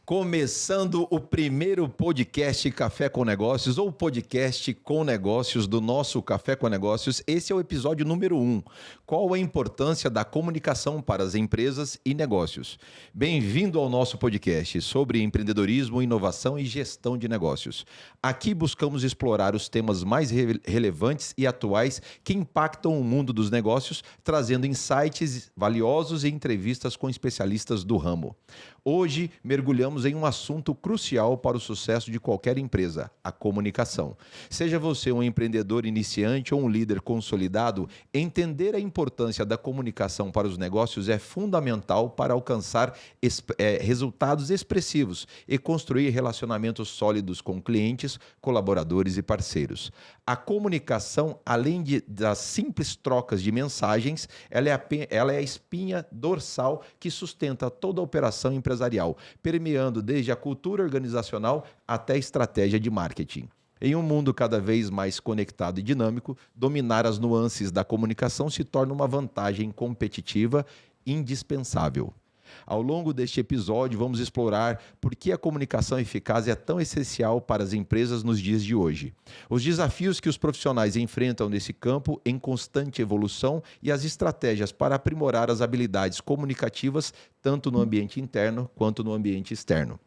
Começando o primeiro podcast Café com Negócios, ou podcast com negócios do nosso Café com Negócios. Esse é o episódio número 1. Qual a importância da comunicação para as empresas e negócios? Bem-vindo ao nosso podcast sobre empreendedorismo, inovação e gestão de negócios. Aqui buscamos explorar os temas mais relevantes e atuais que impactam o mundo dos negócios, trazendo insights valiosos e entrevistas com especialistas do ramo. Hoje, mergulhamos em um assunto crucial para o sucesso de qualquer empresa, a comunicação. Seja você um empreendedor iniciante ou um líder consolidado, entender a importância da comunicação para os negócios é fundamental para alcançar resultados expressivos e construir relacionamentos sólidos com clientes, colaboradores e parceiros. A comunicação, além das simples trocas de mensagens, ela é a espinha dorsal que sustenta toda a operação empresarial, permeando desde a cultura organizacional até a estratégia de marketing. Em um mundo cada vez mais conectado e dinâmico, dominar as nuances da comunicação se torna uma vantagem competitiva indispensável. Ao longo deste episódio, vamos explorar por que a comunicação eficaz é tão essencial para as empresas nos dias de hoje, os desafios que os profissionais enfrentam nesse campo em constante evolução e as estratégias para aprimorar as habilidades comunicativas tanto no ambiente interno quanto no ambiente externo.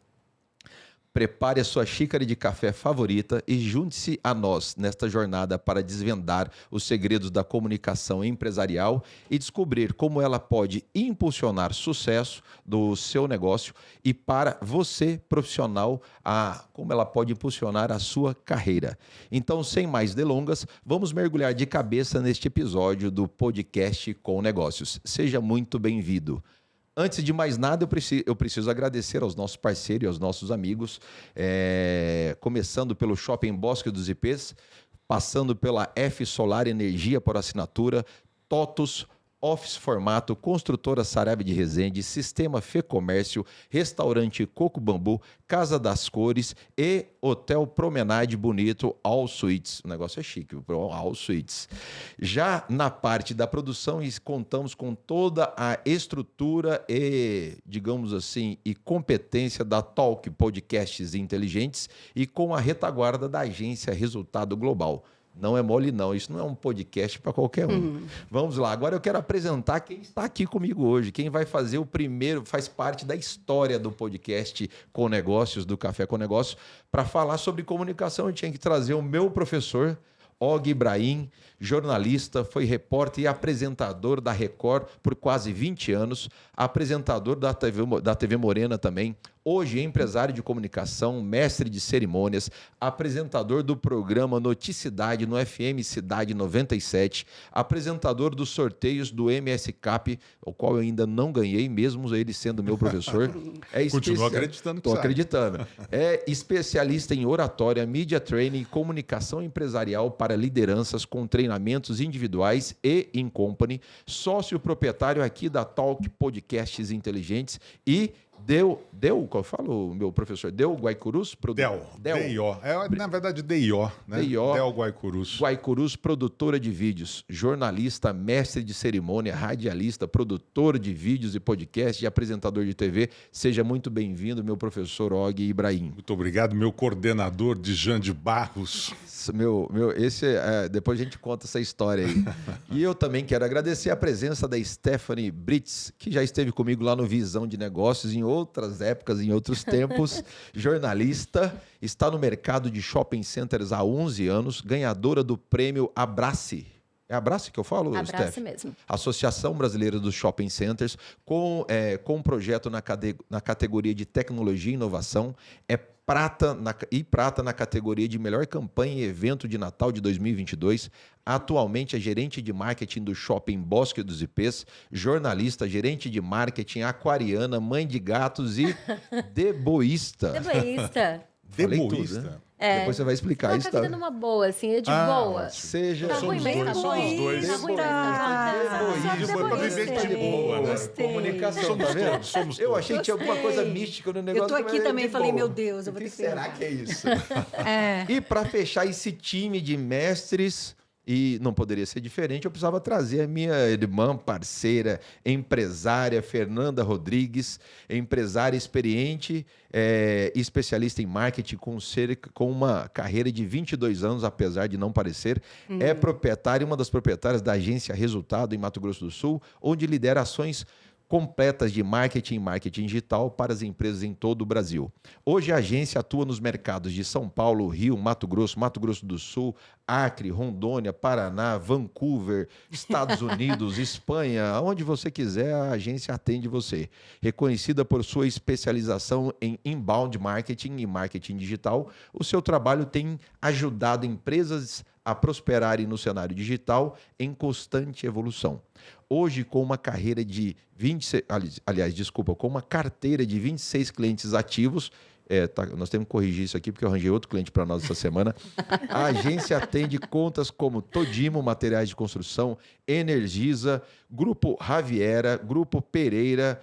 Prepare a sua xícara de café favorita e junte-se a nós nesta jornada para desvendar os segredos da comunicação empresarial e descobrir como ela pode impulsionar sucesso do seu negócio e para você, profissional, como ela pode impulsionar a sua carreira. Então, sem mais delongas, vamos mergulhar de cabeça neste episódio do podcast com negócios. Seja muito bem-vindo. Antes de mais nada, eu preciso agradecer aos nossos parceiros e aos nossos amigos, começando pelo Shopping Bosque dos IPs, passando pela F Solar Energia por assinatura, TOTUS, Office Formato, Construtora Saraiva de Resende, Sistema Fê Comércio, Restaurante Coco Bambu, Casa das Cores e Hotel Promenade Bonito All Suites. O negócio é chique, All Suites. Já na parte da produção, contamos com toda a estrutura e, digamos assim, e competência da Talk Podcasts Inteligentes e com a retaguarda da agência Resultado Global. Não é mole, não. Isso não é um podcast para qualquer um. Vamos lá. Agora eu quero apresentar quem está aqui comigo hoje. Quem vai fazer o primeiro, faz parte da história do podcast com negócios, do Café com Negócios. Para falar sobre comunicação, eu tinha que trazer o meu professor, Og Ibrahim, jornalista, foi repórter e apresentador da Record por quase 20 anos, apresentador da TV Morena também, hoje empresário de comunicação, mestre de cerimônias, apresentador do programa Noticidade no FM Cidade 97, apresentador dos sorteios do MS Cap, o qual eu ainda não ganhei, mesmo ele sendo meu professor. Continua acreditando que Estou acreditando. É especialista em oratória, media training e comunicação empresarial para lideranças com treinamentos individuais e in company, sócio proprietário aqui da Talk Podcasts Inteligentes e qual eu falo, meu professor? Del Guaicurus? D-I-O. Na verdade, D-I-O, né? D-I-O. Del Guaicurus. Guaicurus, produtora de vídeos, jornalista, mestre de cerimônia, radialista, produtor de vídeos e podcast e apresentador de TV. Seja muito bem-vindo, meu professor Og Ibrahim. Muito obrigado, meu coordenador de Jande Barros. Depois a gente conta essa história aí. E eu também quero agradecer a presença da Stephanie Brits, que já esteve comigo lá no Visão de Negócios em outras épocas, em outros tempos, jornalista, está no mercado de shopping centers há 11 anos, ganhadora do prêmio Abrace. É Abrace que eu falo, Abrace Steph? mesmo. Associação Brasileira dos Shopping Centers, com um projeto na categoria de tecnologia e inovação, prata na categoria de melhor campanha e evento de Natal de 2022. Atualmente é gerente de marketing do Shopping Bosque dos IPs, jornalista, gerente de marketing, aquariana, mãe de gatos e deboísta. Deboísta. Deboísta. Tudo, né? Depois você vai explicar isso. Tá vida numa boa, assim, é de boa. Seja... Tá ruim, mas tá somos ruim. dois. Tá ruim, mas tá Pra viver de boa, né? Comunicação, tá vendo? Somos Eu todos. achei que tinha alguma coisa mística no negócio. Eu tô aqui mas também de falei, boa. meu Deus, eu O vou que ter que será que é isso? É. E para fechar esse time de mestres, E não poderia ser diferente, eu precisava trazer a minha irmã, parceira, empresária, Fernanda Rodrigues, empresária experiente e especialista em marketing com uma carreira de 22 anos, apesar de não parecer. É proprietária, uma das proprietárias da agência Resultado em Mato Grosso do Sul, onde lidera ações completas de marketing e marketing digital para as empresas em todo o Brasil. Hoje a agência atua nos mercados de São Paulo, Rio, Mato Grosso do Sul, Acre, Rondônia, Paraná, Vancouver, Estados Unidos, Espanha, onde você quiser, a agência atende você. Reconhecida por sua especialização em inbound marketing e marketing digital, o seu trabalho tem ajudado empresas a prosperarem no cenário digital em constante evolução. Hoje, com uma carreira de 26, com uma carteira de 26 clientes ativos, nós temos que corrigir isso aqui, porque eu arranjei outro cliente para nós essa semana. A agência atende contas como Todimo, Materiais de Construção, Energisa, Grupo Raviera, Grupo Pereira,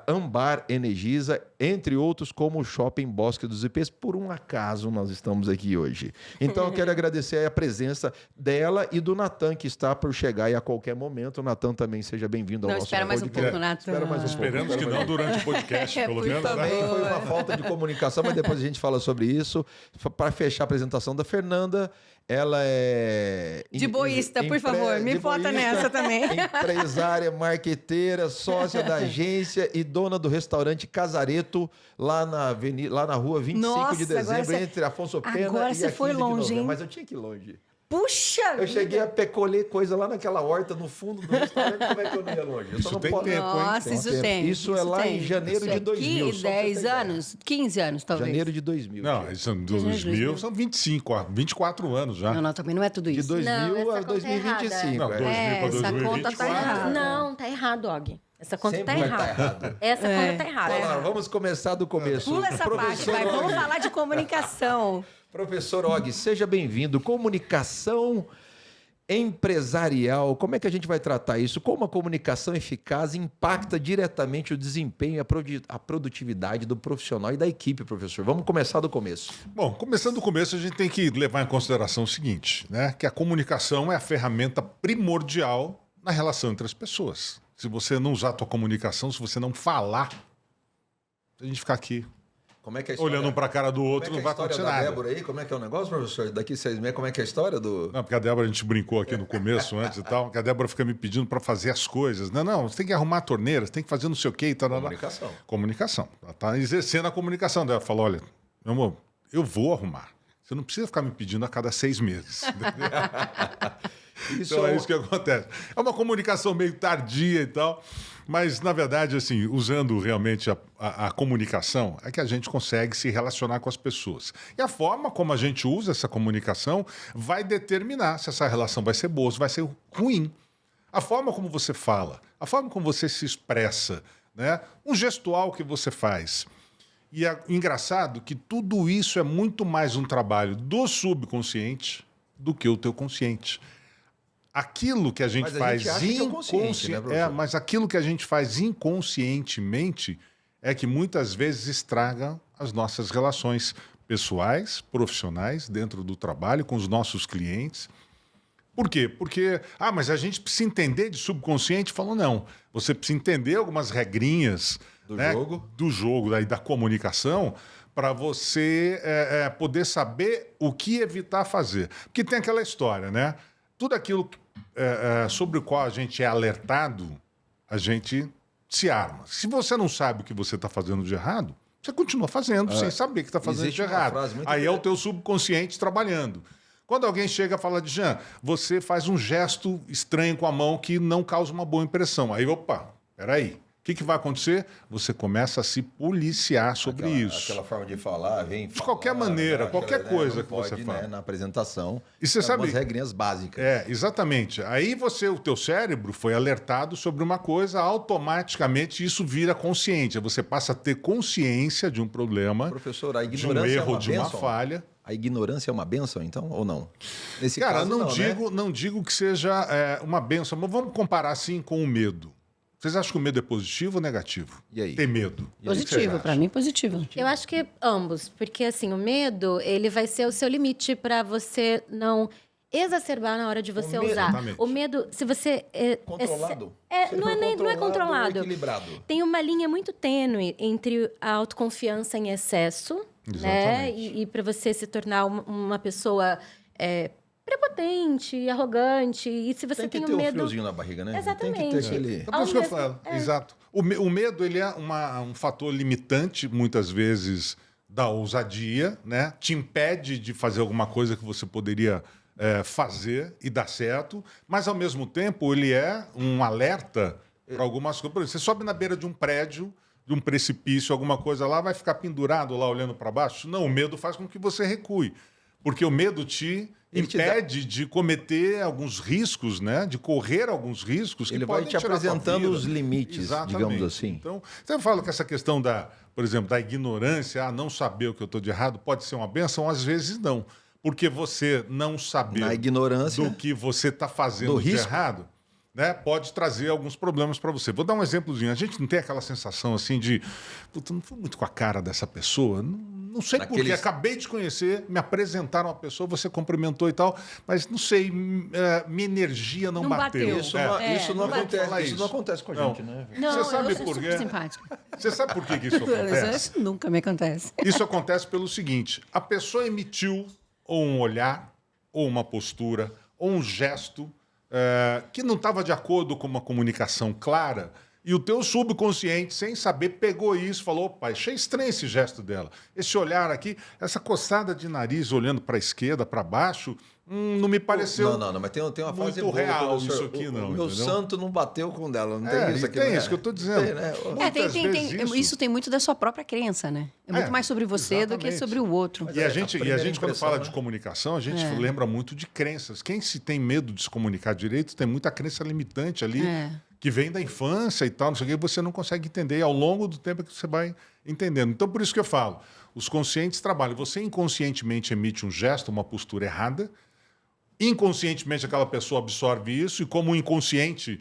Ambar Energisa, entre outros como o Shopping Bosque dos Ipês. Por um acaso nós estamos aqui hoje. Então eu quero agradecer a presença dela e do Natan, que está por chegar e a qualquer momento. O Natan também seja bem-vindo ao nosso espera mais um pouco, Natan. Espera mais um pouco. Esperamos que não durante o podcast, pelo menos. Também foi uma falta de comunicação, mas depois a gente fala sobre isso. Para fechar a apresentação da Fernanda, ela é... De boísta, por favor, me bota nessa também. Empresária, marqueteira, sócia da agência e dona do restaurante Casareto, lá na rua 25 Nossa, de dezembro, você... entre Afonso Pena agora e você a 15 foi de longe, novembro. hein? Mas eu tinha que ir longe. Puxa Eu cheguei a colher coisa lá naquela horta, no fundo do restaurante, como é que eu não ia longe? Isso tem tempo, hein? Nossa, isso tem. Isso é lá em janeiro de 2000. Aqui, 10 anos, 15 anos, talvez. Janeiro de 2000. Não, isso são 2000, são 25, 24 anos já. Não, também não é tudo De isso. 2000 Não, essa a conta é 2025. Não, 2000 para essa conta tá 2024. errada. Não, tá errado, Og. Essa conta Sempre tá vai errada. tá errado. Essa conta tá errada. Vamos lá, vamos começar do começo. Pula essa parte, Professor vai. Vamos Og. falar de comunicação. Professor Og, seja bem-vindo. Comunicação empresarial, como é que a gente vai tratar isso? Como a comunicação eficaz impacta diretamente o desempenho e a produtividade do profissional e da equipe, professor? Vamos começar do começo. Bom, começando do começo, a gente tem que levar em consideração o seguinte, né? Que a comunicação é a ferramenta primordial na relação entre as pessoas. Se você não usar a tua comunicação, se você não falar, a gente ficar aqui Como é que é a história? olhando um para a cara do outro, Como é não que vai é a história acontecer da nada. Débora aí? Como é que é o negócio, professor? Daqui 6 meses, como é que é a história do... Não, porque a Débora, a gente brincou aqui no começo, antes e tal, que a Débora fica me pedindo para fazer as coisas. Não, você tem que arrumar a torneira, você tem que fazer não sei o quê e tal. Comunicação. Comunicação. Ela está exercendo a comunicação. Daí ela falou, olha, meu amor, eu vou arrumar. Você não precisa ficar me pedindo a cada 6 meses. Então é isso que acontece. É uma comunicação meio tardia e tal, mas, na verdade, assim, usando realmente a comunicação, é que a gente consegue se relacionar com as pessoas. E a forma como a gente usa essa comunicação vai determinar se essa relação vai ser boa, se vai ser ruim. A forma como você fala, a forma como você se expressa, né? Um gestual que você faz. E é engraçado que tudo isso é muito mais um trabalho do subconsciente do que o teu consciente. Aquilo que a gente Mas a faz gente acha que é o consciente, né, professor? mas aquilo que a gente faz inconscientemente é que muitas vezes estraga as nossas relações pessoais, profissionais, dentro do trabalho, com os nossos clientes. Por quê? Porque, mas a gente precisa entender de subconsciente. Falou, não, você precisa entender algumas regrinhas do jogo, da comunicação, para você poder saber o que evitar fazer. Porque tem aquela história, né? Tudo aquilo sobre o qual a gente é alertado, a gente se arma. Se você não sabe o que você está fazendo de errado, você continua fazendo sem saber que está fazendo Existe de uma errado. frase muito Aí é o teu subconsciente trabalhando. Quando alguém chega e fala de Jean, você faz um gesto estranho com a mão que não causa uma boa impressão. Aí, opa, peraí. O que vai acontecer? Você começa a se policiar sobre isso. Aquela forma de falar, vem... De qualquer maneira, qualquer coisa não que você pode, fala. Né, na apresentação, E você sabe... algumas regrinhas básicas. Exatamente. Aí o teu cérebro foi alertado sobre uma coisa, automaticamente isso vira consciente. Você passa a ter consciência de um problema, Professor, a de um ignorância erro, é uma de uma bênção? falha. A ignorância é uma bênção, então, ou não? Nesse Cara, caso, não digo que seja uma bênção, mas vamos comparar assim com o medo. Vocês acham que o medo é positivo ou negativo? E aí? Ter medo. E aí, Positivo, para mim, positivo. Eu acho que ambos, porque assim, o medo, ele vai ser o seu limite para você não exacerbar na hora de você medo, usar. exatamente. O medo, se você... Controlado? Se não ele for é controlado. ou equilibrado. Tem uma linha muito tênue entre a autoconfiança em excesso, né? Exatamente. E para você se tornar uma pessoa prepotente, arrogante. E se você Tem que tem ter um o medo... friozinho na barriga, né? Exatamente. Tem que ter aquele... É por isso que eu falo. Exato. O medo, ele é um fator limitante, muitas vezes, da ousadia, né? Te impede de fazer alguma coisa que você poderia fazer e dar certo, mas, ao mesmo tempo, ele é um alerta para algumas coisas. Por exemplo, você sobe na beira de um prédio, de um precipício, alguma coisa lá, vai ficar pendurado lá olhando para baixo? Não, o medo faz com que você recue, porque o medo Ele te impede de cometer alguns riscos, né? De correr alguns riscos que Ele vai podem te tirar a tua apresentando vida. os limites, Exatamente. digamos assim. Então eu falo que essa questão por exemplo, da ignorância, não saber o que eu estou de errado, pode ser uma benção, às vezes não. Porque você não saber Na ignorância, do que você está fazendo do de risco. errado, né, pode trazer alguns problemas para você. Vou dar um exemplozinho. A gente não tem aquela sensação assim de, puta, não fui muito com a cara dessa pessoa, não sei porquê, Naqueles- acabei de conhecer, me apresentaram uma pessoa, você cumprimentou e tal, mas não sei, minha energia não Não bateu. isso, É. não, isso não não vai acontece. falar Isso não isso. acontece com a Não. gente, né? Não, Você sabe eu sou por super quê? simpática. Você sabe por que isso acontece? Isso nunca me acontece. Isso acontece pelo seguinte: a pessoa emitiu ou um olhar, ou uma postura, ou um gesto que não estava de acordo com uma comunicação clara, e o teu subconsciente, sem saber, pegou isso e falou: opa, achei estranho esse gesto dela. Esse olhar aqui, essa coçada de nariz olhando para a esquerda, para baixo, não me pareceu. Não, mas tem uma fase muito boa, real professor. isso aqui, não, O meu entendeu? santo não bateu com dela, não É, tem isso aqui. tem né? isso que eu estou dizendo. Tem, né? Muitas vezes Isso tem muito da sua própria crença, né? É muito mais sobre você do que exatamente. sobre o outro. Mas E a a gente, primeira quando impressão, fala né? de comunicação, a gente lembra muito de crenças. Quem se tem medo de se comunicar direito tem muita crença limitante ali, que vem da infância e tal, não sei o que, você não consegue entender. E ao longo do tempo é que você vai entendendo. Então, por isso que eu falo, os conscientes trabalham. Você inconscientemente emite um gesto, uma postura errada, inconscientemente aquela pessoa absorve isso, e como o inconsciente...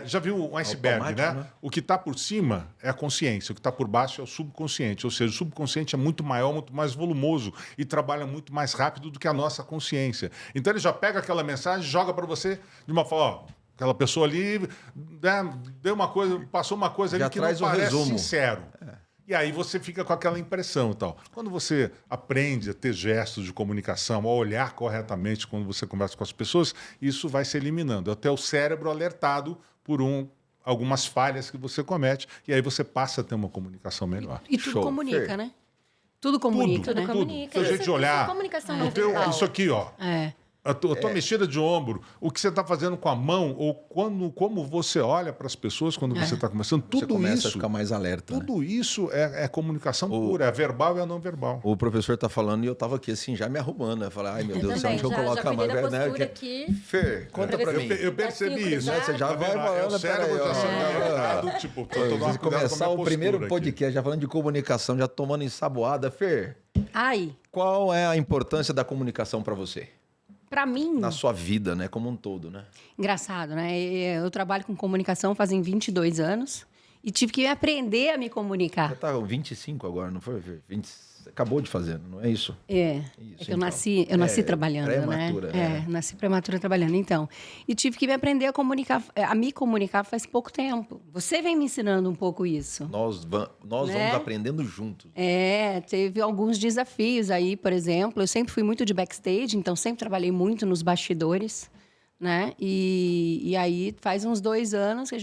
já viu um iceberg, Automático, né? né? O que está por cima é a consciência, o que está por baixo é o subconsciente. Ou seja, o subconsciente é muito maior, muito mais volumoso e trabalha muito mais rápido do que a nossa consciência. Então ele já pega aquela mensagem, joga para você de uma forma... Ó, aquela pessoa ali, né, deu uma coisa, passou uma coisa Já ali que não traz o parece resumo. sincero. E aí você fica com aquela impressão e tal. Quando você aprende a ter gestos de comunicação, a olhar corretamente quando você conversa com as pessoas, isso vai se eliminando. Até o cérebro alertado por algumas falhas que você comete, e aí você passa a ter uma comunicação melhor. E tudo Show. comunica, Fer. né? Tudo comunica, Tudo né? comunica. Seu jeito de Isso é olhar. comunicação o não teu- verbal. isso aqui, ó. É. A tua mexida de ombro, o que você está fazendo com a mão, ou como você olha para as pessoas quando você está conversando, Você tudo começa a isso, ficar mais alerta. Né? tudo isso é comunicação pura, é verbal e é não verbal. O professor tá falando e eu tava aqui assim, já me arrumando. Eu falei, ai meu Deus do céu, Também, onde eu já coloco a cuidei da mão? Né? postura Que- aqui. Fer, conta pra mim. Eu percebi Assim, isso. cruzado. Você já Tá vai vendo? falando, o cérebro peraí, ó. está sendo alertado, tipo, tô tomando Antes de cuidado com a começar minha o primeiro postura aqui. podcast, já falando de comunicação, já tomando ensaboada. Fer, Ai, qual é a importância da comunicação pra você? pra mim, Na sua vida, né? Como um todo, né? engraçado, né? Eu trabalho com comunicação fazem 22 anos e tive que aprender a me comunicar. Você tá com 25 agora, não foi, Fer? 20... Acabou de fazer, não é isso? É, Isso, é que então. eu nasci trabalhando, prematura, né? Nasci prematura trabalhando, então. E tive que me aprender a comunicar, a me comunicar faz pouco tempo. Você vem me ensinando um pouco isso. Nós Né? vamos aprendendo juntos. Teve alguns desafios aí, por exemplo. Eu sempre fui muito de backstage, então sempre trabalhei muito nos bastidores, né? E aí faz uns 2 anos que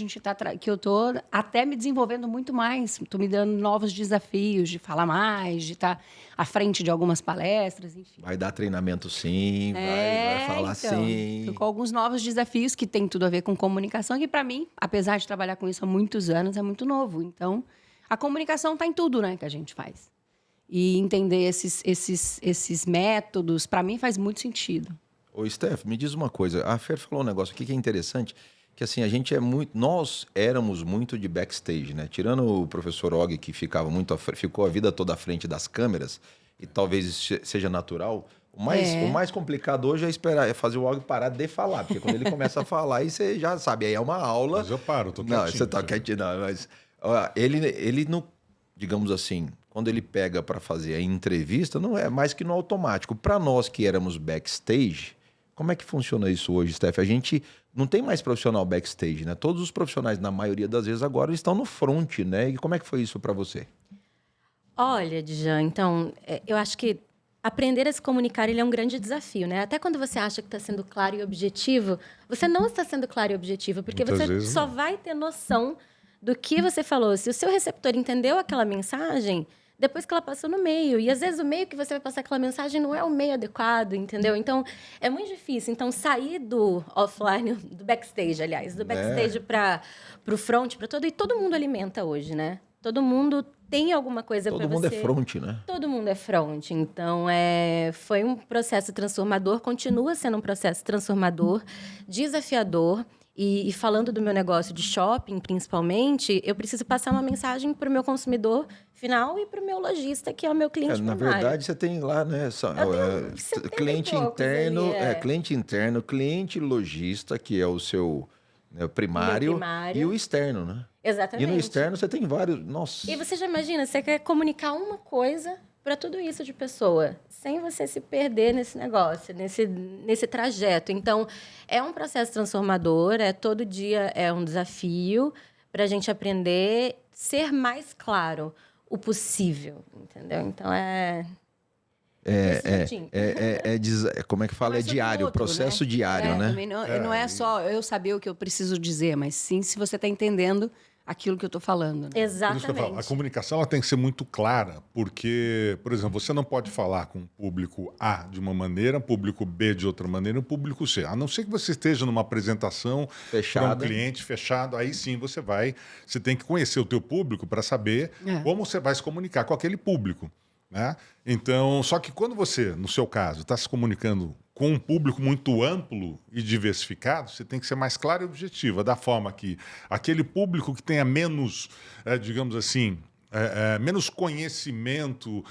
que eu tô até me desenvolvendo muito mais. Tô me dando novos desafios de falar mais, de estar à frente de algumas palestras, enfim. Vai dar treinamento sim, vai falar então, sim. tô com alguns novos desafios que tem tudo a ver com comunicação, que para mim, apesar de trabalhar com isso há muitos anos, é muito novo. Então, a comunicação está em tudo, né, que a gente faz. E entender esses métodos, para mim, faz muito sentido. Ô, Steph, me diz uma coisa. A Fer falou um negócio aqui que é interessante, que assim, a gente nós éramos muito de backstage, né? Tirando o professor Og, que ficou a vida toda à frente das câmeras, e talvez isso seja natural. O mais complicado hoje é fazer o Og parar de falar, porque quando ele começa a falar, aí você já sabe, aí é uma aula. Mas eu paro, tô quietinho. Não, você tá quietinho, não, mas ó, ele não, digamos assim, quando ele pega para fazer a entrevista, não é mais que no automático. Para nós que éramos backstage, Como é que funciona isso hoje, Steph? A gente não tem mais profissional backstage, né? Todos os profissionais, na maioria das vezes, agora estão no front, né? E como é que foi isso para você? Olha, Djan, então, eu acho que aprender a se comunicar ele é um grande desafio, né? Até quando você acha que está sendo claro e objetivo, você não está sendo claro e objetivo, porque Muitas você vezes só não. vai ter noção do que você falou. Se o seu receptor entendeu aquela mensagem, depois que ela passou no meio. E às vezes o meio que você vai passar aquela mensagem não é o meio adequado, entendeu? Então, é muito difícil. Então, sair do offline, do backstage, aliás, do backstage para o front, para todo. E todo mundo alimenta hoje, né? Todo mundo tem alguma coisa para você. Todo mundo é front, né? Todo mundo é front. Então, foi um processo transformador, continua sendo um processo transformador, desafiador. E falando do meu negócio de shopping, principalmente, eu preciso passar uma mensagem para o meu consumidor final e para o meu lojista, que é o meu cliente Na primário. verdade, você tem lá, né? tenho 70 Cliente e poucos interno, ali, cliente interno, cliente lojista, que é o seu, né, o primário, Meu primário. e o externo, né? Exatamente. E no externo você tem vários. Nossa. E você já imagina, você quer comunicar uma coisa para tudo isso de pessoa, sem você se perder nesse negócio, nesse trajeto. Então, é um processo transformador, todo dia é um desafio para a gente aprender, ser mais claro o possível, entendeu? Então, Como é que fala? É Mas sobre o diário, outro, processo né? diário, né? Também não é só eu saber o que eu preciso dizer, mas sim se você está entendendo aquilo que eu estou falando. Né? Por isso que eu falo, exatamente. a comunicação ela tem que ser muito clara, porque, por exemplo, você não pode falar com o público A de uma maneira, público B de outra maneira, e o público C. A não ser que você esteja numa apresentação para um Fechada. cliente fechado, aí sim você tem que conhecer o teu público para saber como você vai se comunicar com aquele público. Né? Então, só que quando você, no seu caso, está se comunicando com um público muito amplo e diversificado, você tem que ser mais claro e objetivo, da forma que aquele público que tenha menos, digamos assim, menos conhecimento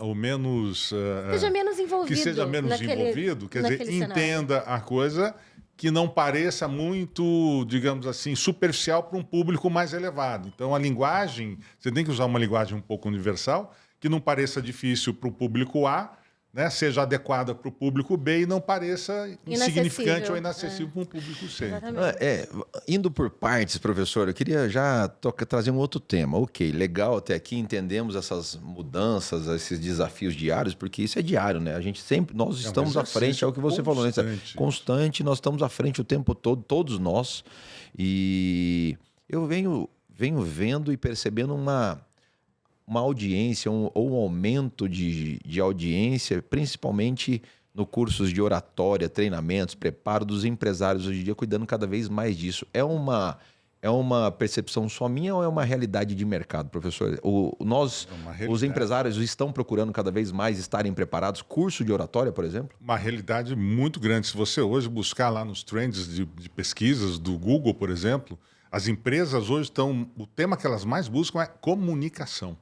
ou menos... Seja menos envolvido. Que seja menos envolvido, quer dizer, naquele entenda a coisa que não pareça muito, digamos assim, superficial para um público mais elevado. Então, a linguagem, você tem que usar uma linguagem um pouco universal, que não pareça difícil para o público A, né, seja adequada para o público B e não pareça insignificante ou inacessível para um público C. Exatamente. Indo por partes, professor, eu queria já trazer um outro tema. Ok, legal, até aqui entendemos essas mudanças, esses desafios diários, porque isso é diário, né? A gente sempre, nós estamos à frente, é o que você falou, né? Constante, nós estamos à frente o tempo todo, todos nós. E eu venho vendo e percebendo uma audiência ou um aumento de audiência, principalmente no cursos de oratória, treinamentos, preparo dos empresários hoje em dia, cuidando cada vez mais disso. É uma percepção só minha ou é uma realidade de mercado, professor? Os empresários estão procurando cada vez mais estarem preparados? Curso de oratória, por exemplo? Uma realidade muito grande. Se você hoje buscar lá nos trends de pesquisas do Google, por exemplo, as empresas hoje estão... O tema que elas mais buscam é comunicação.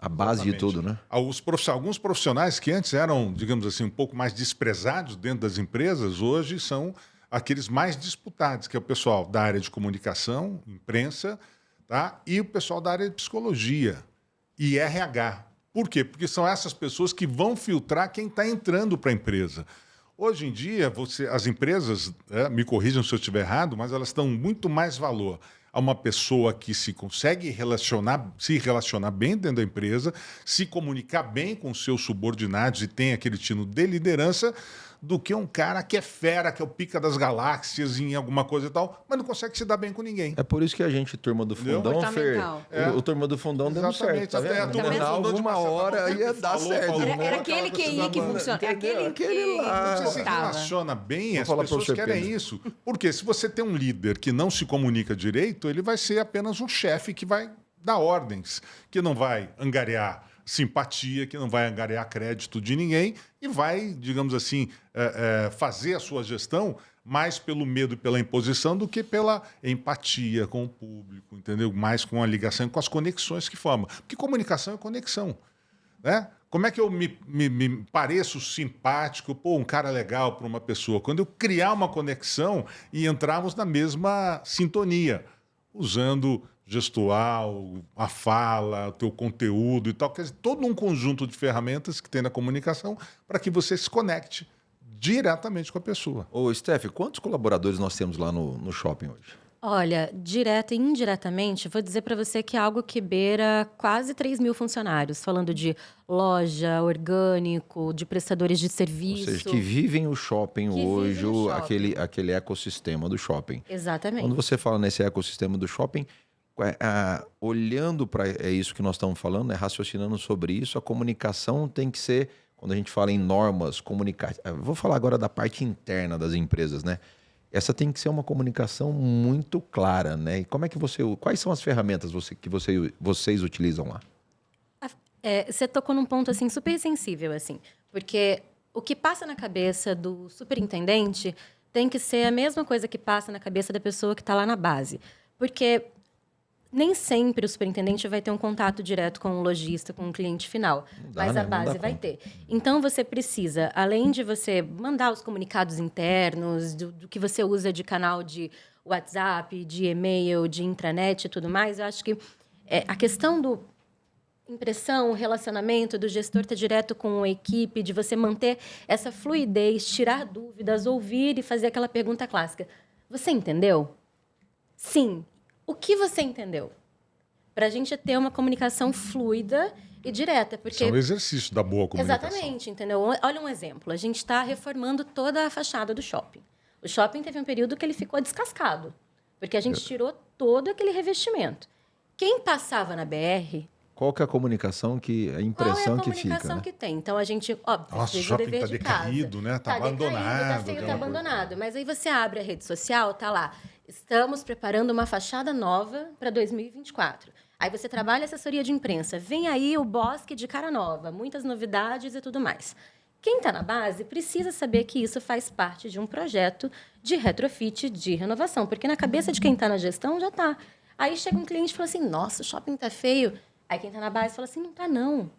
A base de tudo, né? Alguns profissionais que antes eram, digamos assim, um pouco mais desprezados dentro das empresas, hoje são aqueles mais disputados, que é o pessoal da área de comunicação, imprensa, tá? E o pessoal da área de psicologia e RH. Por quê? Porque são essas pessoas que vão filtrar quem está entrando para a empresa. Hoje em dia, as empresas, me corrijam se eu estiver errado, mas elas dão muito mais valor a uma pessoa que se relacionar bem dentro da empresa, se comunicar bem com os seus subordinados e tem aquele tino de liderança, do que um cara que é fera, que é o pica das galáxias em alguma coisa e tal, mas não consegue se dar bem com ninguém. É por isso que a gente, turma do fundão, Fer, o turma do fundão deu certo, tá vendo? A turma do fundão alguma hora ia dar certo. Era aquele QI que funciona. Aquele lá. Você se relaciona bem, as falar pessoas pra você, querem Pedro. isso. Porque se você tem um líder que não se comunica direito, ele vai ser apenas um chefe que vai dar ordens, que não vai angariar simpatia, que não vai angariar crédito de ninguém e vai, digamos assim, fazer a sua gestão mais pelo medo e pela imposição do que pela empatia com o público, entendeu? Mais com a ligação, com as conexões que forma. Porque comunicação é conexão, né? Como é que eu me pareço simpático, um cara legal para uma pessoa? Quando eu criar uma conexão e entrarmos na mesma sintonia, usando gestual, a fala, o teu conteúdo e tal, quer dizer, todo um conjunto de ferramentas que tem na comunicação para que você se conecte diretamente com a pessoa. Ô, Steph, quantos colaboradores nós temos lá no shopping hoje? Olha, direta e indiretamente, vou dizer para você que é algo que beira quase 3 mil funcionários, falando de loja, orgânico, de prestadores de Ou serviço. seja, que vivem o shopping Que hoje, vivem o shopping. aquele ecossistema do shopping. Exatamente. Quando você fala nesse ecossistema do shopping, olhando para isso que nós estamos falando, né, raciocinando sobre isso, a comunicação tem que ser, quando a gente fala em normas comunicativas, vou falar agora da parte interna das empresas, né? Essa tem que ser uma comunicação muito clara, né? E como é que quais são as ferramentas que vocês utilizam lá? Você tocou num ponto assim super sensível, assim, porque o que passa na cabeça do superintendente tem que ser a mesma coisa que passa na cabeça da pessoa que está lá na base, porque nem sempre o superintendente vai ter um contato direto com o lojista, com o cliente final, mas a base vai ter. Então, você precisa, além de você mandar os comunicados internos, do que você usa de canal de WhatsApp, de e-mail, de intranet e tudo mais, eu acho que a questão do impressão, o relacionamento do gestor estar direto com a equipe, de você manter essa fluidez, tirar dúvidas, ouvir e fazer aquela pergunta clássica. Você entendeu? Sim. O que você entendeu? Para a gente ter uma comunicação fluida e direta. Porque... Isso é um exercício da boa comunicação. Exatamente, entendeu? Olha um exemplo. A gente está reformando toda a fachada do shopping. O shopping teve um período que ele ficou descascado, porque a gente tirou todo aquele revestimento. Quem passava na BR... Qual que é a comunicação a impressão que fica? Qual é a comunicação que tem? Então, a gente, óbvio, Nossa, o shopping está decaído, né? Está abandonado. Está feio, está abandonado. Mas aí você abre a rede social, tá lá. Estamos preparando uma fachada nova para 2024. Aí você trabalha assessoria de imprensa. Vem aí o Bosque de cara nova, muitas novidades e tudo mais. Quem está na base precisa saber que isso faz parte de um projeto de retrofit, de renovação. Porque na cabeça de quem está na gestão já está. Aí chega um cliente e fala assim, nossa, o shopping está feio. Aí quem está na base fala assim, não está não.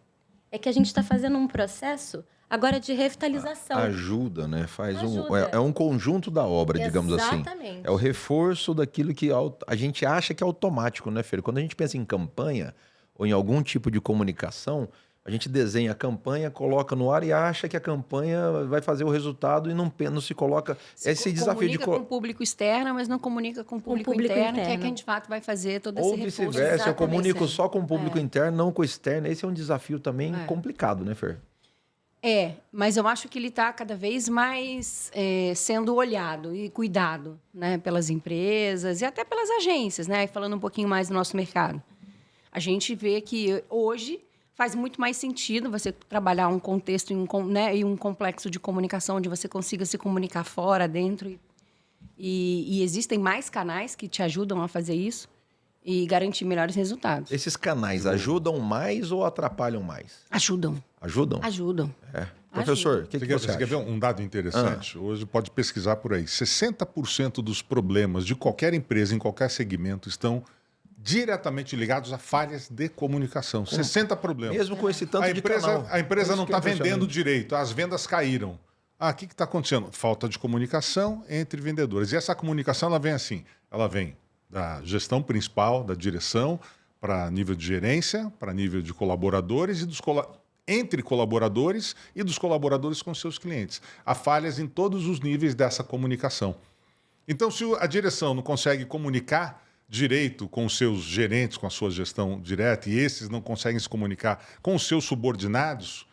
É que a gente está fazendo um processo agora de revitalização. Ajuda, né? Ajuda. É um conjunto da obra, digamos assim. Exatamente. É o reforço daquilo que a gente acha que é automático, né, Fer? Quando a gente pensa em campanha ou em algum tipo de comunicação, a gente desenha a campanha, coloca no ar e acha que a campanha vai fazer o resultado e não se coloca esse desafio de... Comunica com o público externo, mas não comunica com o público interno, que é quem de fato vai fazer todo esse reforço. Ou vice-versa, eu comunico Exatamente. só com o público interno, não com o externo. Esse é um desafio também complicado, né, Fer? Mas eu acho que ele está cada vez mais sendo olhado e cuidado, né, pelas empresas e até pelas agências, né, falando um pouquinho mais do nosso mercado. A gente vê que hoje faz muito mais sentido você trabalhar um contexto e um complexo de comunicação onde você consiga se comunicar fora, dentro. E existem mais canais que te ajudam a fazer isso e garantir melhores resultados. Esses canais ajudam mais ou atrapalham mais? Ajudam. Ajudam? Ajudam. Professor, o que você Você quer ver acha? um dado interessante? Hoje pode pesquisar por aí. 60% dos problemas de qualquer empresa, em qualquer segmento, estão diretamente ligados a falhas de comunicação. 60 problemas. Mesmo com esse tanto de canal. A empresa Isso não que é está vendendo impressionante. direito, as vendas caíram. O que está acontecendo? Falta de comunicação entre vendedores. E essa comunicação ela vem assim, ela vem da gestão principal, da direção, para nível de gerência, para nível de colaboradores e entre colaboradores e dos colaboradores com seus clientes. Há falhas em todos os níveis dessa comunicação. Então, se a direção não consegue comunicar direito com os seus gerentes, com a sua gestão direta, e esses não conseguem se comunicar com os seus subordinados,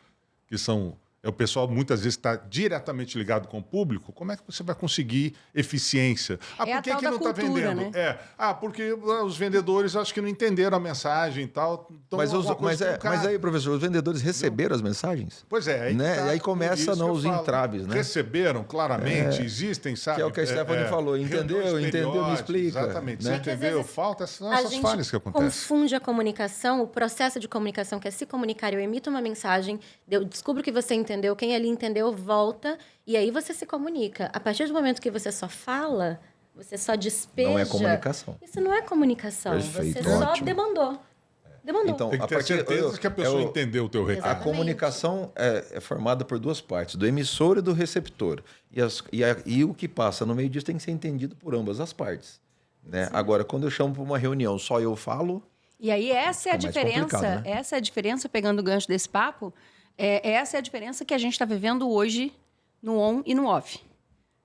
que são o pessoal muitas vezes está diretamente ligado com o público, como é que você vai conseguir eficiência? Por a que tal que da não está cultura, vendendo? né? Porque os vendedores acho que não entenderam a mensagem e tal. Então alguma coisa Mas aí, professor, os vendedores receberam as mensagens? Pois é, aí, Né? tá, E aí começa por isso que eu os falo. entraves, né? Receberam claramente, existem, sabe? Que é o que a Stephanie falou, entendeu? reuniões Entendeu, me periódicas, explica, Exatamente, né? você Que às entendeu? vezes Falta são a essas gente falhas que acontecem. confunde a comunicação, o processo de comunicação, que é se comunicar. Eu emito uma mensagem, eu descubro que você entendeu, quem ali entendeu volta, e aí você se comunica. A partir do momento que você só fala, você só despeja... Não é comunicação. Isso não é comunicação. Perfeito, você só ótimo. demandou. Demandou. Então, Tem que a ter partir- certeza que a pessoa é o- entendeu o teu A recado. Exatamente. comunicação é formada por duas partes, do emissor e do receptor. E o que passa no meio disso tem que ser entendido por ambas as partes. Né? Agora, quando eu chamo para uma reunião, só eu falo, E aí essa é a Fica mais diferença, complicado, né? essa é a diferença, pegando o gancho desse papo, essa é a diferença que a gente está vivendo hoje no on e no off.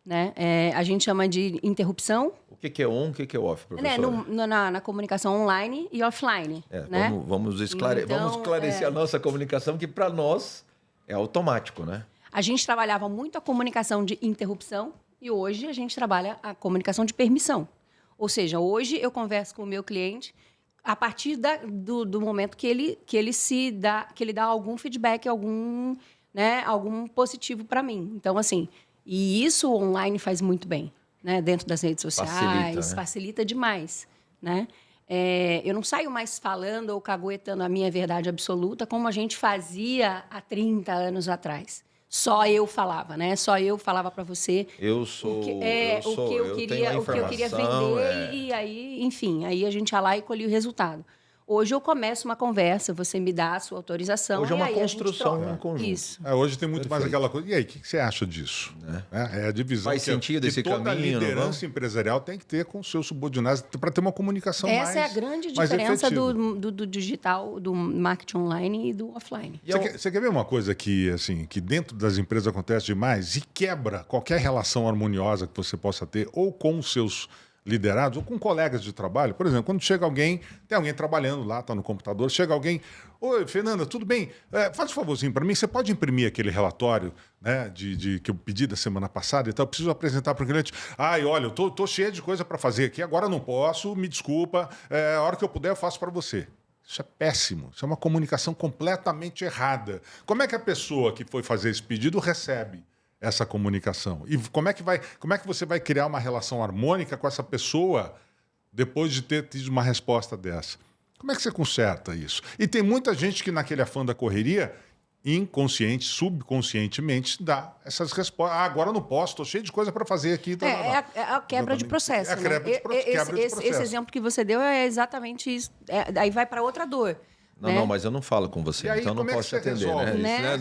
Né? A gente chama de interrupção. O que é on, o que é off, professora? Né? Na comunicação online e offline. Né? Vamos esclarecer a nossa comunicação, que para nós é automático, né? A gente trabalhava muito a comunicação de interrupção e hoje a gente trabalha a comunicação de permissão. Ou seja, hoje eu converso com o meu cliente a partir do momento que ele dá algum feedback, algum positivo para mim. Então, assim, e isso o online faz muito bem, né? Dentro das redes sociais, facilita demais, né? Eu não saio mais falando ou caguetando a minha verdade absoluta como a gente fazia há 30 anos atrás. Só eu falava, né? Só eu falava para você. Eu queria vender e aí, enfim, aí a gente ia lá e colhia o resultado. Hoje eu começo uma conversa, você me dá a sua autorização. Hoje é uma aí construção em conjunto. Isso. Hoje tem muito mais aquela coisa. E aí, o que você acha disso? É a divisão. Faz sentido esse toda caminho, toda liderança empresarial tem que ter com os seus subordinados para ter uma comunicação mais Essa é a grande diferença do digital, do marketing online e do offline. Você quer ver uma coisa que dentro das empresas acontece demais e quebra qualquer relação harmoniosa que você possa ter ou com os seus liderados ou com colegas de trabalho? Por exemplo, quando chega alguém, tem alguém trabalhando lá, está no computador, chega alguém, oi, Fernanda, tudo bem? Faz um favorzinho para mim, você pode imprimir aquele relatório, né, que eu pedi da semana passada e tal, eu preciso apresentar para o cliente. Olha, eu tô cheio de coisa para fazer aqui, agora não posso, me desculpa, a hora que eu puder eu faço para você. Isso é péssimo, isso é uma comunicação completamente errada. Como é que a pessoa que foi fazer esse pedido recebe essa comunicação? E como é que você vai criar uma relação harmônica com essa pessoa depois de ter tido uma resposta dessa? Como é que você conserta isso? E tem muita gente que naquele afã da correria, inconsciente, subconscientemente, dá essas respostas. Agora eu não posso, estou cheio de coisa para fazer aqui. É a quebra de processo. Esse exemplo que você deu é exatamente isso. Aí vai para outra dor. Não, mas eu não falo com você, aí, então não posso te atender, né?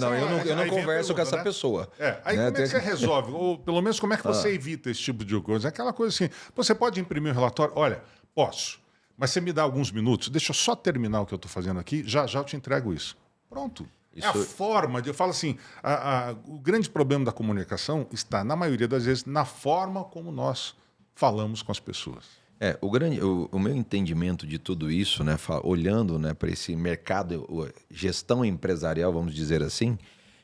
Eu não converso com essa pessoa. Aí como é que você resolve? Ou pelo menos como é que você evita esse tipo de coisa? Aquela coisa assim, você pode imprimir um relatório? Olha, posso, mas você me dá alguns minutos, deixa eu só terminar o que eu estou fazendo aqui, já eu te entrego isso. Pronto. É a forma eu falo assim, o grande problema da comunicação está, na maioria das vezes, na forma como nós falamos com as pessoas. O meu entendimento de tudo isso, né, olhando, né, para esse mercado, gestão empresarial, vamos dizer assim,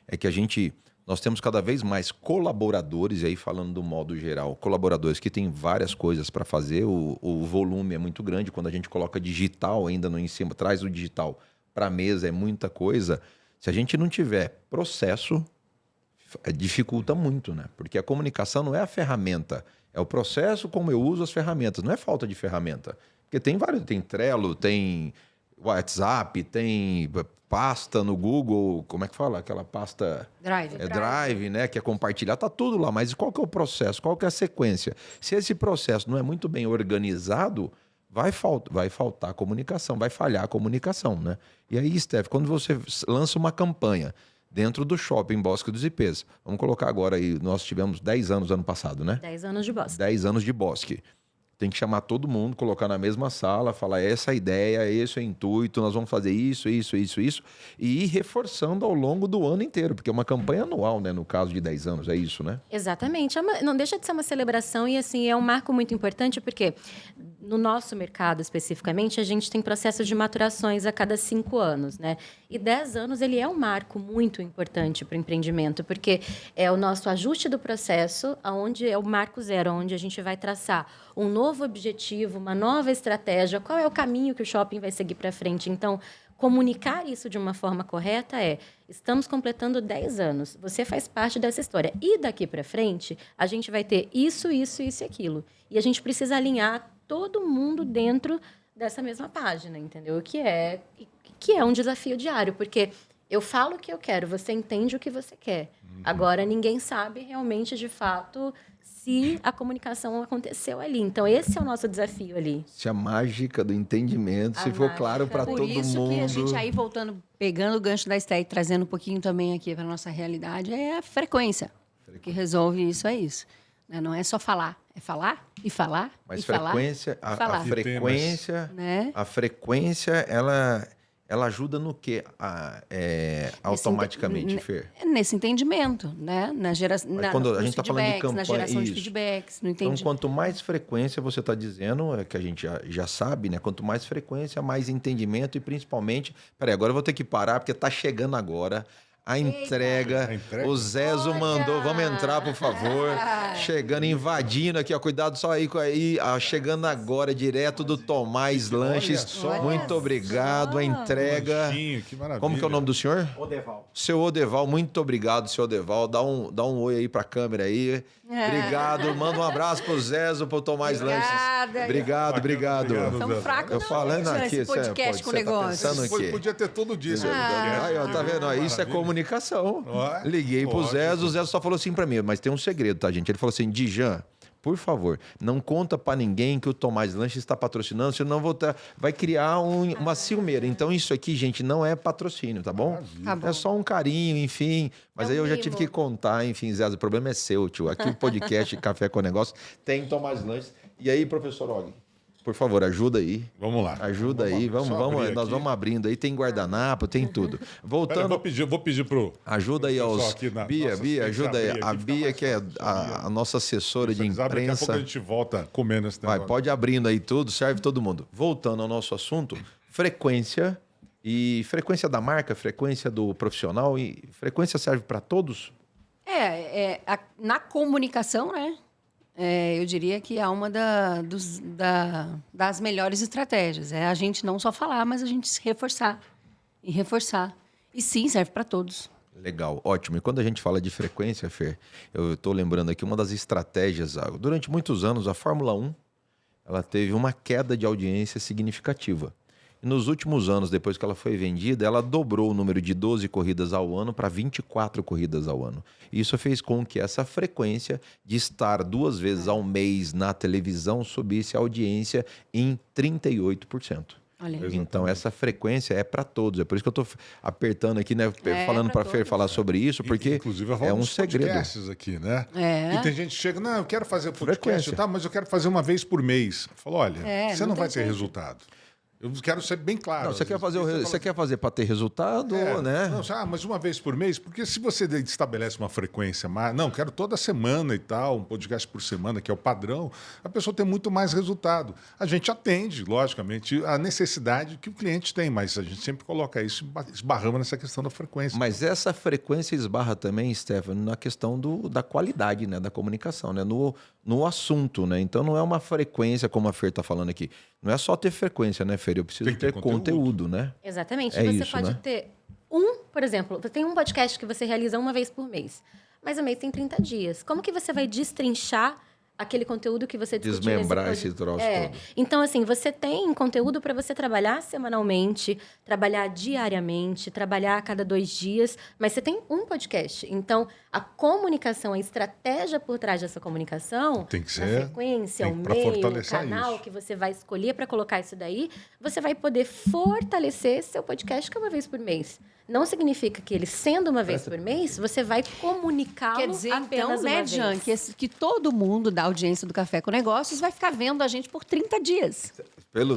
é que nós temos cada vez mais colaboradores, e aí falando do modo geral, colaboradores que têm várias coisas para fazer, o volume é muito grande, quando a gente coloca digital ainda no em cima, traz o digital para a mesa, é muita coisa. Se a gente não tiver processo, dificulta muito, né? Porque a comunicação não é a ferramenta, é o processo como eu uso as ferramentas, não é falta de ferramenta. Porque tem Trello, tem WhatsApp, tem pasta no Google, como é que fala? Aquela pasta... Drive, né? Que é compartilhar, tá tudo lá. Mas qual que é o processo? Qual que é a sequência? Se esse processo não é muito bem organizado, vai faltar comunicação, vai falhar a comunicação, né? E aí, Steph, quando você lança uma campanha dentro do shopping Bosque dos Ipês. Vamos colocar agora aí, nós tivemos 10 anos ano passado, né? 10 anos de Bosque. 10 anos de Bosque. Tem que chamar todo mundo, colocar na mesma sala, falar essa é a ideia, esse é o intuito, nós vamos fazer isso, e ir reforçando ao longo do ano inteiro, porque é uma campanha anual, né? No caso de 10 anos, é isso, né? Exatamente. Não deixa de ser uma celebração e, assim, é um marco muito importante, porque no nosso mercado, especificamente, a gente tem processos de maturações a cada 5 anos, né? E 10 anos, ele é um marco muito importante para o empreendimento, porque é o nosso ajuste do processo, onde é o marco zero, onde a gente vai traçar um novo objetivo, uma nova estratégia, qual é o caminho que o shopping vai seguir para frente. Então, comunicar isso de uma forma correta estamos completando 10 anos, você faz parte dessa história. E daqui para frente, a gente vai ter isso e aquilo. E a gente precisa alinhar todo mundo dentro dessa mesma página, entendeu? Que é um desafio diário, porque eu falo o que eu quero, você entende o que você quer. Agora, ninguém sabe realmente, de fato, se a comunicação aconteceu ali. Então, esse é o nosso desafio ali. Se a mágica do entendimento, se for claro para todo mundo... Por isso que a gente aí, voltando, pegando o gancho da Esté e trazendo um pouquinho também aqui para a nossa realidade, é a frequência. O que resolve isso é isso. Não é só falar, é falar e falar. Mas e frequência, falar. A frequência, né? a frequência, ela ela ajuda no quê? Automaticamente, Fer? Nesse entendimento, né? Quando a gente está falando de campanha, na geração de isso. feedbacks, no Então, entendimento. quanto mais frequência você está dizendo, é que a gente já sabe, né? Quanto mais frequência, mais entendimento e principalmente... Peraí, agora eu vou ter que parar porque está chegando agora a entrega. A entrega? O Zezo mandou, vamos entrar, por favor. Chegando, invadindo aqui, ó, cuidado só aí, chegando agora, direto do Tomás Lanches. só. Muito obrigado, a entrega. Lanchinho, que maravilha. Como que é o nome do senhor? Odeval. Seu Odeval, muito obrigado, seu Odeval. Dá um oi aí pra câmera aí. Obrigado. Manda um abraço pro Zezo, pro Tomás Lanches. Obrigado. Obrigado, São Zé. fracos, Eu falando não, aqui, esse podcast com você tá negócio. pensando o quê? Podia ter todo dia. Aí, ó, tá vendo? Isso é comunicação. Ó, Liguei pro lógico. Zezo, o Zezo só falou assim pra mim, mas tem um segredo, tá, gente? Ele falou assim, Dijan, por favor, não conta pra ninguém que o Tomás Lanches está patrocinando, senão vai criar uma ciumeira. Então isso aqui, gente, não é patrocínio, tá bom? Tá bom. É só um carinho, enfim. Mas É um aí eu já mimo. tive que contar, enfim, Zezo, o problema é seu, tio. Aqui o podcast Café com Negócio tem Tomás Lanches. E aí, professor Og, por favor, ajuda aí. Vamos lá. Ajuda aí, Só abrir nós aqui. vamos abrindo aí, tem guardanapo, tem tudo. Pera, eu Voltando, vou pedir pro... ajuda aí pessoal aos... aqui na Bia, nossa Bia, assistência ajuda aí. abrir A aqui, fica Bia, mais que é fácil, a nossa assessora de Daqui a pouco a imprensa. gente volta comendo esse Vai, negócio. pode abrindo aí tudo, serve todo mundo. Voltando ao nosso assunto, frequência e frequência da marca, frequência do profissional e frequência serve para todos? Na comunicação, né? Eu diria que é uma das melhores estratégias. É a gente não só falar, mas a gente se reforçar. E reforçar. E sim, serve para todos. Legal, ótimo. E quando a gente fala de frequência, Fer, eu estou lembrando aqui uma das estratégias. Durante muitos anos, a Fórmula 1 ela teve uma queda de audiência significativa. E nos últimos anos, depois que ela foi vendida, ela dobrou o número de 12 corridas ao ano para 24 corridas ao ano. Isso fez com que essa frequência de estar 2 vezes ao mês na televisão subisse a audiência em 38%. Olha aí. Então, essa frequência é para todos. É por isso que eu estou apertando aqui, né? Falando pra para Fer todos. falar sobre isso, porque Inclusive, é um uns segredo. podcasts aqui, né? E tem gente que chega, não, eu quero fazer podcast, Frequência. tá, mas eu quero fazer uma vez por mês. Eu falo, olha, você não não tem vai ter jeito. resultado. Eu quero ser bem claro. Não, você Às quer vezes, fazer, fala você quer fazer para ter resultado, né? Não, mas uma vez por mês, porque se você estabelece uma frequência mais. Não, quero toda semana e tal, um podcast por semana, que é o padrão, a pessoa tem muito mais resultado. A gente atende, logicamente, a necessidade que o cliente tem, mas a gente sempre coloca isso, esbarramos nessa questão da frequência. Mas essa frequência esbarra também, Stefano, na questão da qualidade, né, da comunicação, né, no assunto, né? Então não é uma frequência, como a Fer está falando aqui. Não é só ter frequência, né, Fer? Eu preciso Tem que ter ter conteúdo, né? Exatamente. É Você isso, pode né? ter por exemplo, você tem um podcast que você realiza uma vez por mês. Mas o mês tem 30 dias. Como que você vai destrinchar aquele conteúdo que você discutiu Desmembrar nesse esse troço todo. Então, assim, você tem conteúdo para você trabalhar semanalmente, trabalhar diariamente, trabalhar a cada 2 dias, mas você tem um podcast. Então, a comunicação, a estratégia por trás dessa comunicação, Tem que a ser- frequência, tem o que- pra meio, o fortalecer canal isso. que você vai escolher para colocar isso daí, você vai poder fortalecer seu podcast que é uma vez por mês. Não significa que ele, sendo uma vez por mês, você vai comunicá-lo Quer dizer, apenas então, né, uma Jean, vez. que todo mundo da audiência do Café com Negócios vai ficar vendo a gente por 30 dias.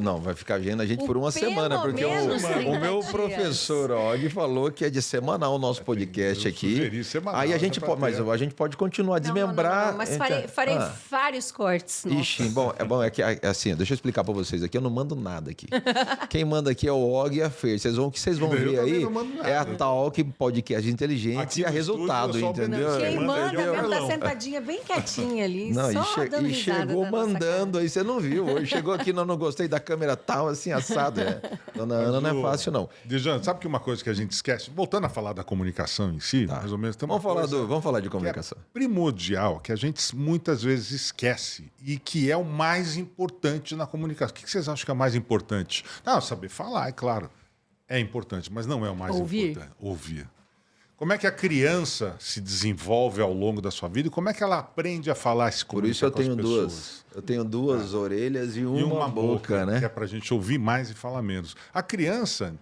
Não, vai ficar vendo a gente por uma Pelo semana, porque menos o 30 meu dias. professor Og falou que é de semanal o nosso podcast eu aqui. sugeri semanal, Aí a gente pra pode, mas ter. a gente pode continuar a desmembrar. Não, mas Então, farei vários cortes. nossa. Ixi, bom, é que assim, deixa eu explicar pra vocês aqui, eu não mando nada aqui. Quem manda aqui é o Og e a Fer. O que vocês vão Eu ver também aí não mando nada. é a Talk Podcast Inteligente Aqui e a no resultado, estúdio, eu só entendeu? mando- Quem Manda manda aí, ó, mesmo tá Carlão. sentadinha bem quietinha ali, Não, só dando e risada chegou da nossa mandando cara. aí, você não viu. Hoje chegou aqui, não gostei da câmera tal, assim, assado. Dona Ana não é fácil, não. Dijan, sabe que uma coisa que a gente esquece, voltando a falar da comunicação em si, mais ou menos, tem uma Vamos falar de que é comunicação. primordial, que a gente muitas vezes esquece e que é o mais importante na comunicação. O que vocês acham que é o mais importante? Não, saber falar, é claro. É importante, mas não é o mais Ouvir. importante. Ouvir. Como é que a criança se desenvolve ao longo da sua vida e como é que ela aprende a falar, se Por isso comunicar eu com as tenho pessoas? duas. Eu tenho duas orelhas e uma, E uma boca, né? que é para a gente ouvir mais e falar menos. A criança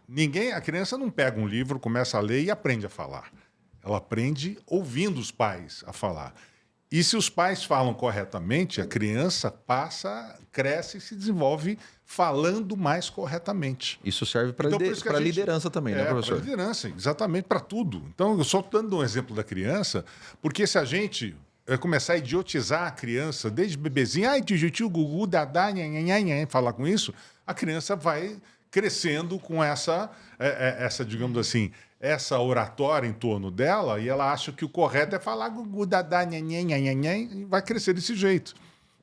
não pega um livro, começa a ler e aprende a falar. Ela aprende ouvindo os pais a falar. E se os pais falam corretamente, a criança cresce e se desenvolve falando mais corretamente. Isso serve para Então, por isso que a gente- liderança também, né, professor? Para liderança, exatamente, para tudo. Então, eu só estou dando um exemplo da criança, porque se a gente começar a idiotizar a criança desde bebezinho, ai, tio, gugu, dadá, nhanhanhanhan, falar com isso, a criança vai crescendo com essa, digamos assim, essa oratória em torno dela, e ela acha que o correto é falar gugu, dadá, nhanhanhanhan, e vai crescer desse jeito.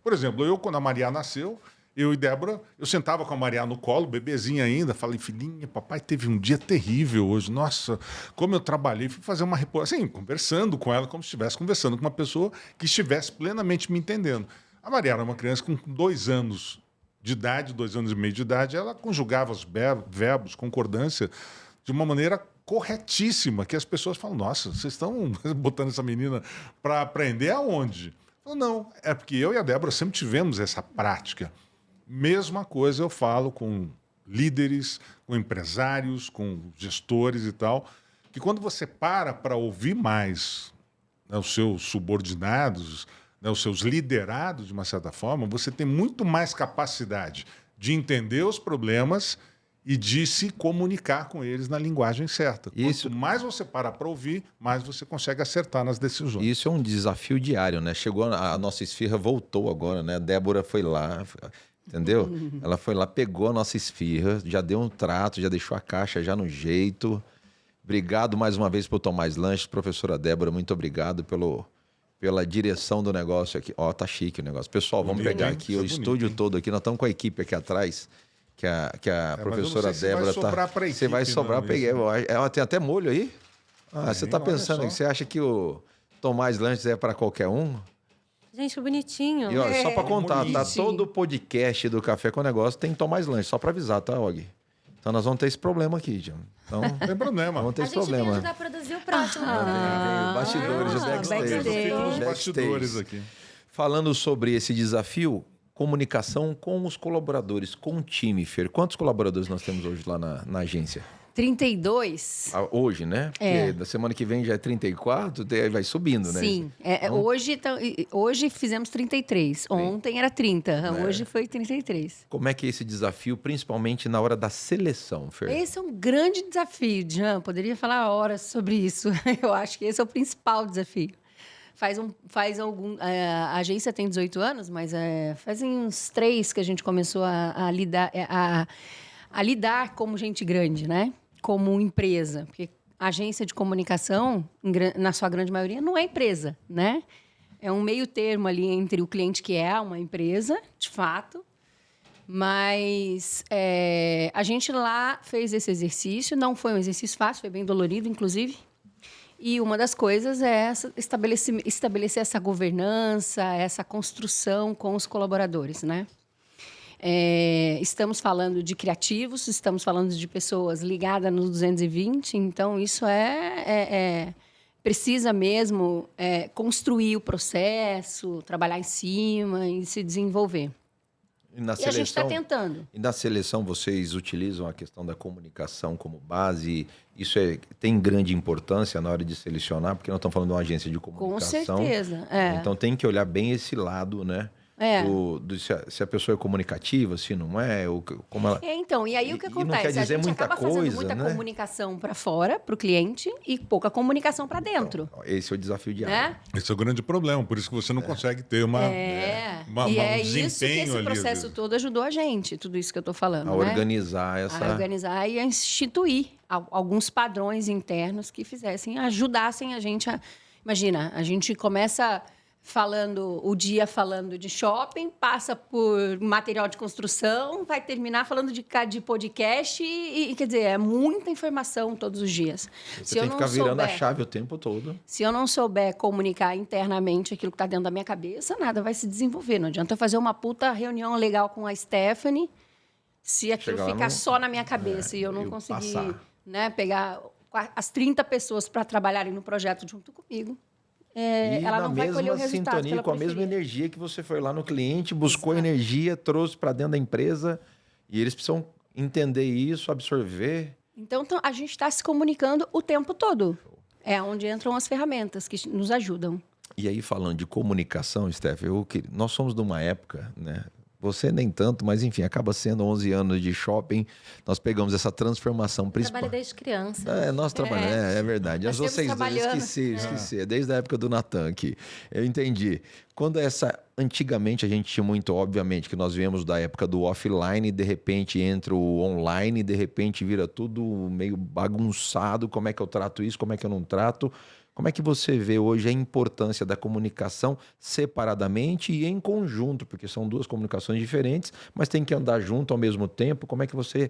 Por exemplo, quando a Maria nasceu, eu e Débora, eu sentava com a Maria no colo, bebezinha ainda, falei, filhinha, papai teve um dia terrível hoje, nossa, como eu trabalhei, fui fazer uma reportagem, assim, conversando com ela, como se estivesse conversando com uma pessoa que estivesse plenamente me entendendo. A Maria era uma criança com 2 anos de idade, 2 anos e meio de idade, ela conjugava os verbos, concordância, de uma maneira corretíssima, que as pessoas falam, nossa, vocês estão botando essa menina para aprender aonde? Eu, não, é porque eu e a Débora sempre tivemos essa prática. Mesma coisa eu falo com líderes, com empresários, com gestores e tal, que quando você para ouvir mais, né, os seus subordinados, né, os seus liderados, de uma certa forma, você tem muito mais capacidade de entender os problemas e de se comunicar com eles na linguagem certa. Isso. Quanto mais você para ouvir, mais você consegue acertar nas decisões. Isso é um desafio diário, né? Chegou a nossa esfirra, voltou agora, né? A Débora foi lá, entendeu? Ela foi lá, pegou a nossa esfirra, já deu um trato, já deixou a caixa já no jeito. Obrigado mais uma vez por Tomás Lanches, professora Débora, muito obrigado pela direção do negócio aqui. Ó, tá chique o negócio. Pessoal, vamos Bonito, pegar hein? aqui Isso o é bonito, estúdio hein? todo aqui. Nós estamos com a equipe aqui atrás, que a mas eu professora não sei se vai Débora sobrar tá. pra Você vai equipe, sobrar, não, peguei. isso. Ela tem até molho aí? Ah, você tá olha pensando só. que você acha que o Tomás Lanches é para qualquer um? Gente, que bonitinho. E olha, só para contar, tá? bonitinho. Todo o podcast do Café com Negócio tem Tomás Lanches, só para avisar, tá, Og? Então nós vamos ter esse problema aqui, John. Então, Não tem problema. vamos ter A esse gente veio problema. ajudar a produzir o próximo. Vem, bastidores, Ah, backstage. backstage. Os Backstage. bastidores aqui. Falando sobre esse desafio, comunicação com os colaboradores, com o time, Fer. Quantos colaboradores nós temos hoje lá na agência? 32. Ah, hoje, né? É. Porque da semana que vem já é 34, daí vai subindo, né? Sim. Então- Hoje fizemos 33. Ontem era 30. Hoje foi 33. Como é que é esse desafio, principalmente na hora da seleção, Fer? Esse é um grande desafio, Jean. Poderia falar horas sobre isso. Eu acho que esse é o principal desafio. A agência tem 18 anos, mas fazem uns 3 que a gente começou a lidar como gente grande, né? Como empresa. Porque a agência de comunicação, na sua grande maioria, não é empresa, né? É um meio termo ali entre o cliente que é uma empresa, de fato, mas a gente lá fez esse exercício. Não foi um exercício fácil, foi bem dolorido, inclusive. E uma das coisas é estabelecer essa governança, essa construção com os colaboradores, né? Estamos falando de criativos, estamos falando de pessoas ligadas no 220, então isso precisa mesmo construir o processo, trabalhar em cima e se desenvolver. E A gente está tentando. E na seleção vocês utilizam a questão da comunicação como base? Isso tem grande importância na hora de selecionar, porque nós estamos falando de uma agência de Com comunicação. certeza. Então tem que olhar bem esse lado, né? Se a pessoa é comunicativa, se não é, ou como ela... Então, e aí o que E não acontece? quer dizer a gente muita acaba fazendo coisa, muita né? comunicação para fora, para o cliente, e pouca comunicação para dentro. Esse é o desafio diário. Né? Esse é o grande problema, por isso que você não consegue ter E um é isso que desempenho esse ali, processo às vezes. todo ajudou a gente, tudo isso que eu estou falando. A né? organizar essa... A organizar e a instituir alguns padrões internos que ajudassem a gente a... Imagina, a gente começa o dia falando de shopping, passa por material de construção, vai terminar falando de podcast e quer dizer, é muita informação todos os dias. Você tem que ficar virando a chave o tempo todo. Se eu não souber comunicar internamente aquilo que está dentro da minha cabeça, nada vai se desenvolver. Não adianta eu fazer uma puta reunião legal com a Stephanie se aquilo Chegar lá ficar só na minha cabeça e eu não e conseguir, passar. né, pegar as 30 pessoas para trabalharem no projeto junto comigo. E Ela na não vai colher o mesma resultado que sintonia, ela com a mesma preferia. energia que você foi lá no cliente, buscou energia, trouxe para dentro da empresa, e eles precisam entender isso, absorver. Então, a gente está se comunicando o tempo todo. É onde entram as ferramentas que nos ajudam. E aí, falando de comunicação, Steph, nós somos de uma época, né? Você nem tanto, mas enfim, acaba sendo 11 anos de shopping. Nós pegamos essa transformação principal. Trabalho desde criança. Nós trabalhamos, é verdade. Nós Vocês dois, trabalhando. esqueci. É desde a época do Natan aqui. Eu entendi. Antigamente a gente tinha muito, obviamente, que nós viemos da época do offline, de repente entra o online, de repente vira tudo meio bagunçado. Como é que eu trato isso? Como é que eu não trato? Como é que você vê hoje a importância da comunicação separadamente e em conjunto? Porque são duas comunicações diferentes, mas tem que andar junto ao mesmo tempo. Como é que você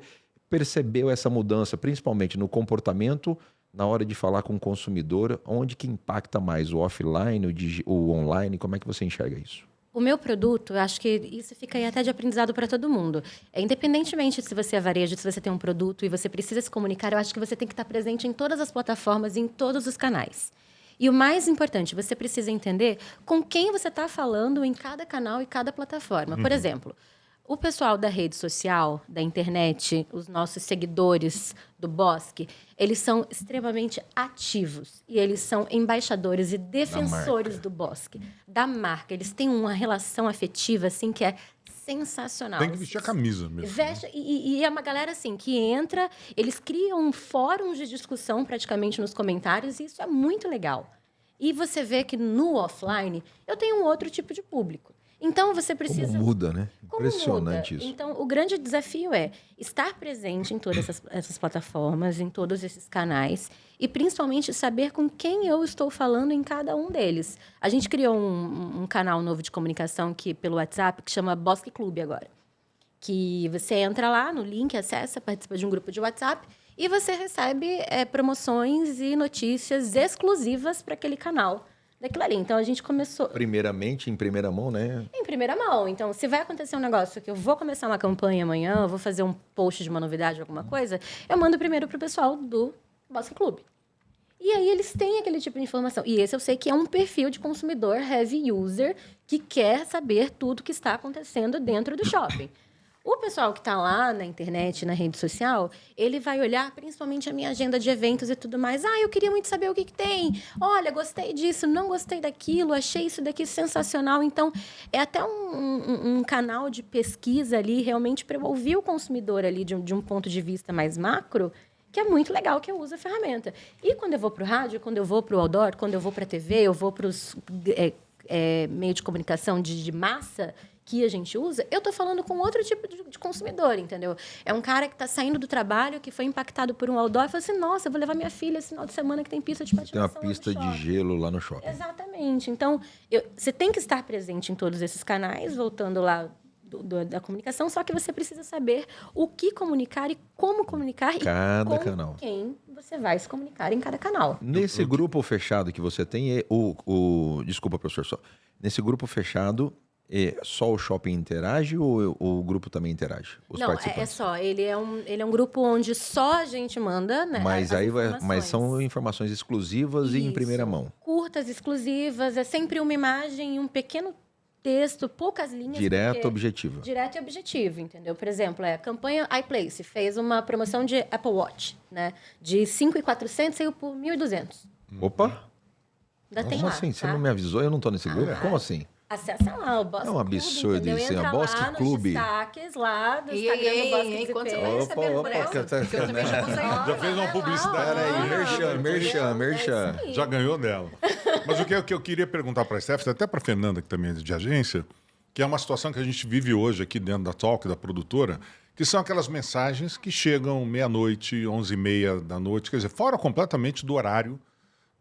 percebeu essa mudança, principalmente no comportamento, na hora de falar com o consumidor? Onde que impacta mais, o offline, o online? Como é que você enxerga isso? O meu produto, eu acho que isso fica aí até de aprendizado para todo mundo. Independentemente se você é varejo, se você tem um produto e você precisa se comunicar, eu acho que você tem que estar presente em todas as plataformas e em todos os canais. E o mais importante, você precisa entender com quem você está falando em cada canal e cada plataforma. Por exemplo, o pessoal da rede social, da internet, os nossos seguidores do Bosque, eles são extremamente ativos. E eles são embaixadores e defensores do Bosque, da marca. Eles têm uma relação afetiva, assim, que é sensacional. Tem que vestir a camisa mesmo. E é uma galera, assim, que entra... Eles criam fóruns de discussão, praticamente, nos comentários, e isso é muito legal. E você vê que no offline, eu tenho um outro tipo de público. Então, você precisa... Como muda, né? Impressionante muda? isso. Então, o grande desafio é estar presente em todas essas plataformas, em todos esses canais, e principalmente saber com quem eu estou falando em cada um deles. A gente criou um canal novo de comunicação pelo WhatsApp, que chama Bosque Clube agora. Que você entra lá no link, acessa, participa de um grupo de WhatsApp, e você recebe promoções e notícias exclusivas para aquele canal. Daquilo ali. Então, a gente começou... Primeiramente, em primeira mão, né? Em primeira mão. Então, se vai acontecer um negócio que eu vou começar uma campanha amanhã, eu vou fazer um post de uma novidade, alguma coisa, eu mando primeiro pro pessoal do Bosque Clube. E aí, eles têm aquele tipo de informação. E esse eu sei que é um perfil de consumidor heavy user que quer saber tudo que está acontecendo dentro do shopping. O pessoal que está lá na internet, na rede social, ele vai olhar principalmente a minha agenda de eventos e tudo mais. Eu queria muito saber o que tem. Olha, gostei disso, não gostei daquilo, achei isso daqui sensacional. Então, é até um canal de pesquisa ali, realmente, para eu ouvir o consumidor ali de um ponto de vista mais macro, que é muito legal que eu uso a ferramenta. E quando eu vou para o rádio, quando eu vou para o outdoor, quando eu vou para a TV, eu vou para os meios de comunicação de massa que a gente usa, eu estou falando com outro tipo de consumidor, entendeu? É um cara que está saindo do trabalho, que foi impactado por um outdoor e fala assim, nossa, eu vou levar minha filha esse final de semana que tem pista de patinação. Tem uma pista de gelo lá no shopping. Exatamente. Então, você tem que estar presente em todos esses canais, voltando lá da comunicação, só que você precisa saber o que comunicar e como comunicar Cada e com canal. quem você vai se comunicar em cada canal. Nesse grupo fechado que você tem, desculpa, professor, só. Nesse grupo fechado, só o shopping interage ou o grupo também interage? Os Não, participantes? só. Ele é um grupo onde só a gente manda, né? Mas as são informações exclusivas e em Isso. primeira mão. Curtas, exclusivas, é sempre uma imagem e um pequeno texto, poucas linhas. Direto, objetivo. Direto e objetivo, entendeu? Por exemplo, a campanha iPlace fez uma promoção de Apple Watch, né? De 5.400 saiu por 1.200. Opa! Ainda tem Como lá, assim? Você tá? não me avisou? Eu não tô nesse grupo? Como assim? Acessa lá o Bosque É um absurdo Clube, isso, hein? Entra Bosque lá Clube. nos destaques lá do Ei, Instagram ei, do Bosque ei, quanto você XP. vai receber por Opa, essa? que Porque eu também já vou sair. Já fez uma publicidade. Merchan. É isso aí. Já ganhou dela. Mas o que eu queria perguntar para a Stephanie, até para a Fernanda, que também é de agência, que é uma situação que a gente vive hoje aqui dentro da Talk, da produtora, que são aquelas mensagens que chegam meia-noite, 11h30 da noite, quer dizer, fora completamente do horário,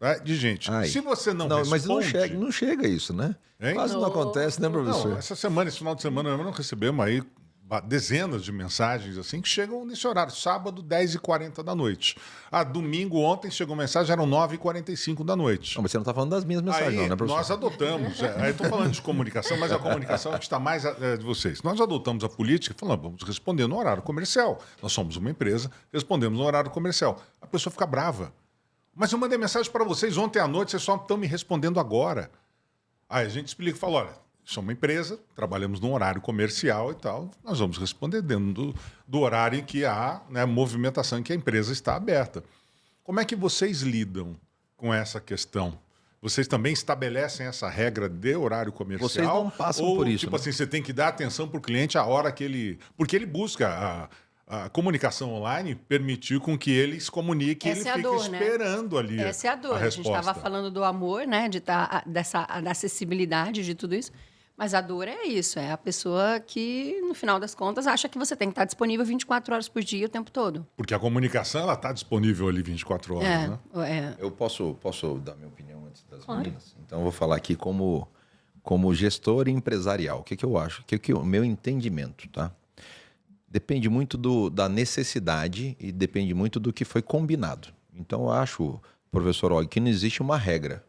né, de gente. Ai. Se você não responde... Mas não chega isso, né? Hein? Quase não acontece, né, professor? Não, esse final de semana nós não recebemos aí dezenas de mensagens assim que chegam nesse horário, sábado, 10h40 da noite. Domingo, ontem, chegou mensagem, eram 9h45 da noite. Não, mas você não está falando das minhas mensagens, Aí, não, né, professor? nós adotamos, aí estou falando de comunicação, mas a comunicação está mais de vocês. Nós adotamos a política e falamos, vamos responder no horário comercial. Nós somos uma empresa, respondemos no horário comercial. A pessoa fica brava. Mas eu mandei mensagem para vocês ontem à noite, vocês só estão me respondendo agora. Aí a gente explica e fala, olha, somos uma empresa, trabalhamos num horário comercial e tal, nós vamos responder dentro do horário em que há, né, movimentação, em que a empresa está aberta. Como é que vocês lidam com essa questão Vocês também estabelecem essa regra de horário comercial? Vocês não passam ou, por isso, tipo né? assim, você tem que dar atenção para o cliente a hora que ele... Porque ele busca... A comunicação online permitiu com que ele se comunique e ele Essa é a fique dor, né? esperando ali Essa é a dor. A gente estava falando do amor, né? Da acessibilidade de tudo isso. Mas a dor é isso. É a pessoa que, no final das contas, acha que você tem que estar disponível 24 horas por dia, o tempo todo. Porque a comunicação, ela está disponível ali 24 horas, né? Eu posso dar minha opinião antes das meninas? Então, eu vou falar aqui como gestor empresarial. O que eu acho? O meu entendimento, tá? Depende muito da necessidade e depende muito do que foi combinado. Então, eu acho, professor Og, que não existe uma regra.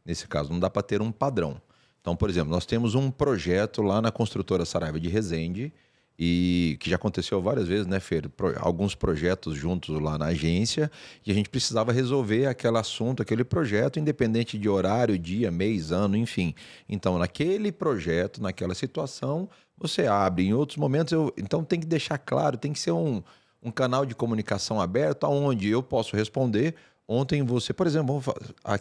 Nesse caso, não dá para ter um padrão. Então, por exemplo, nós temos um projeto lá na construtora Saraiva de Resende, e que já aconteceu várias vezes, né, Fer? Alguns projetos juntos lá na agência, e a gente precisava resolver aquele assunto, aquele projeto, independente de horário, dia, mês, ano, enfim. Então, naquele projeto, naquela situação, você abre. Em outros momentos, então tem que deixar claro, tem que ser um canal de comunicação aberto, onde eu posso responder. Ontem você, por exemplo,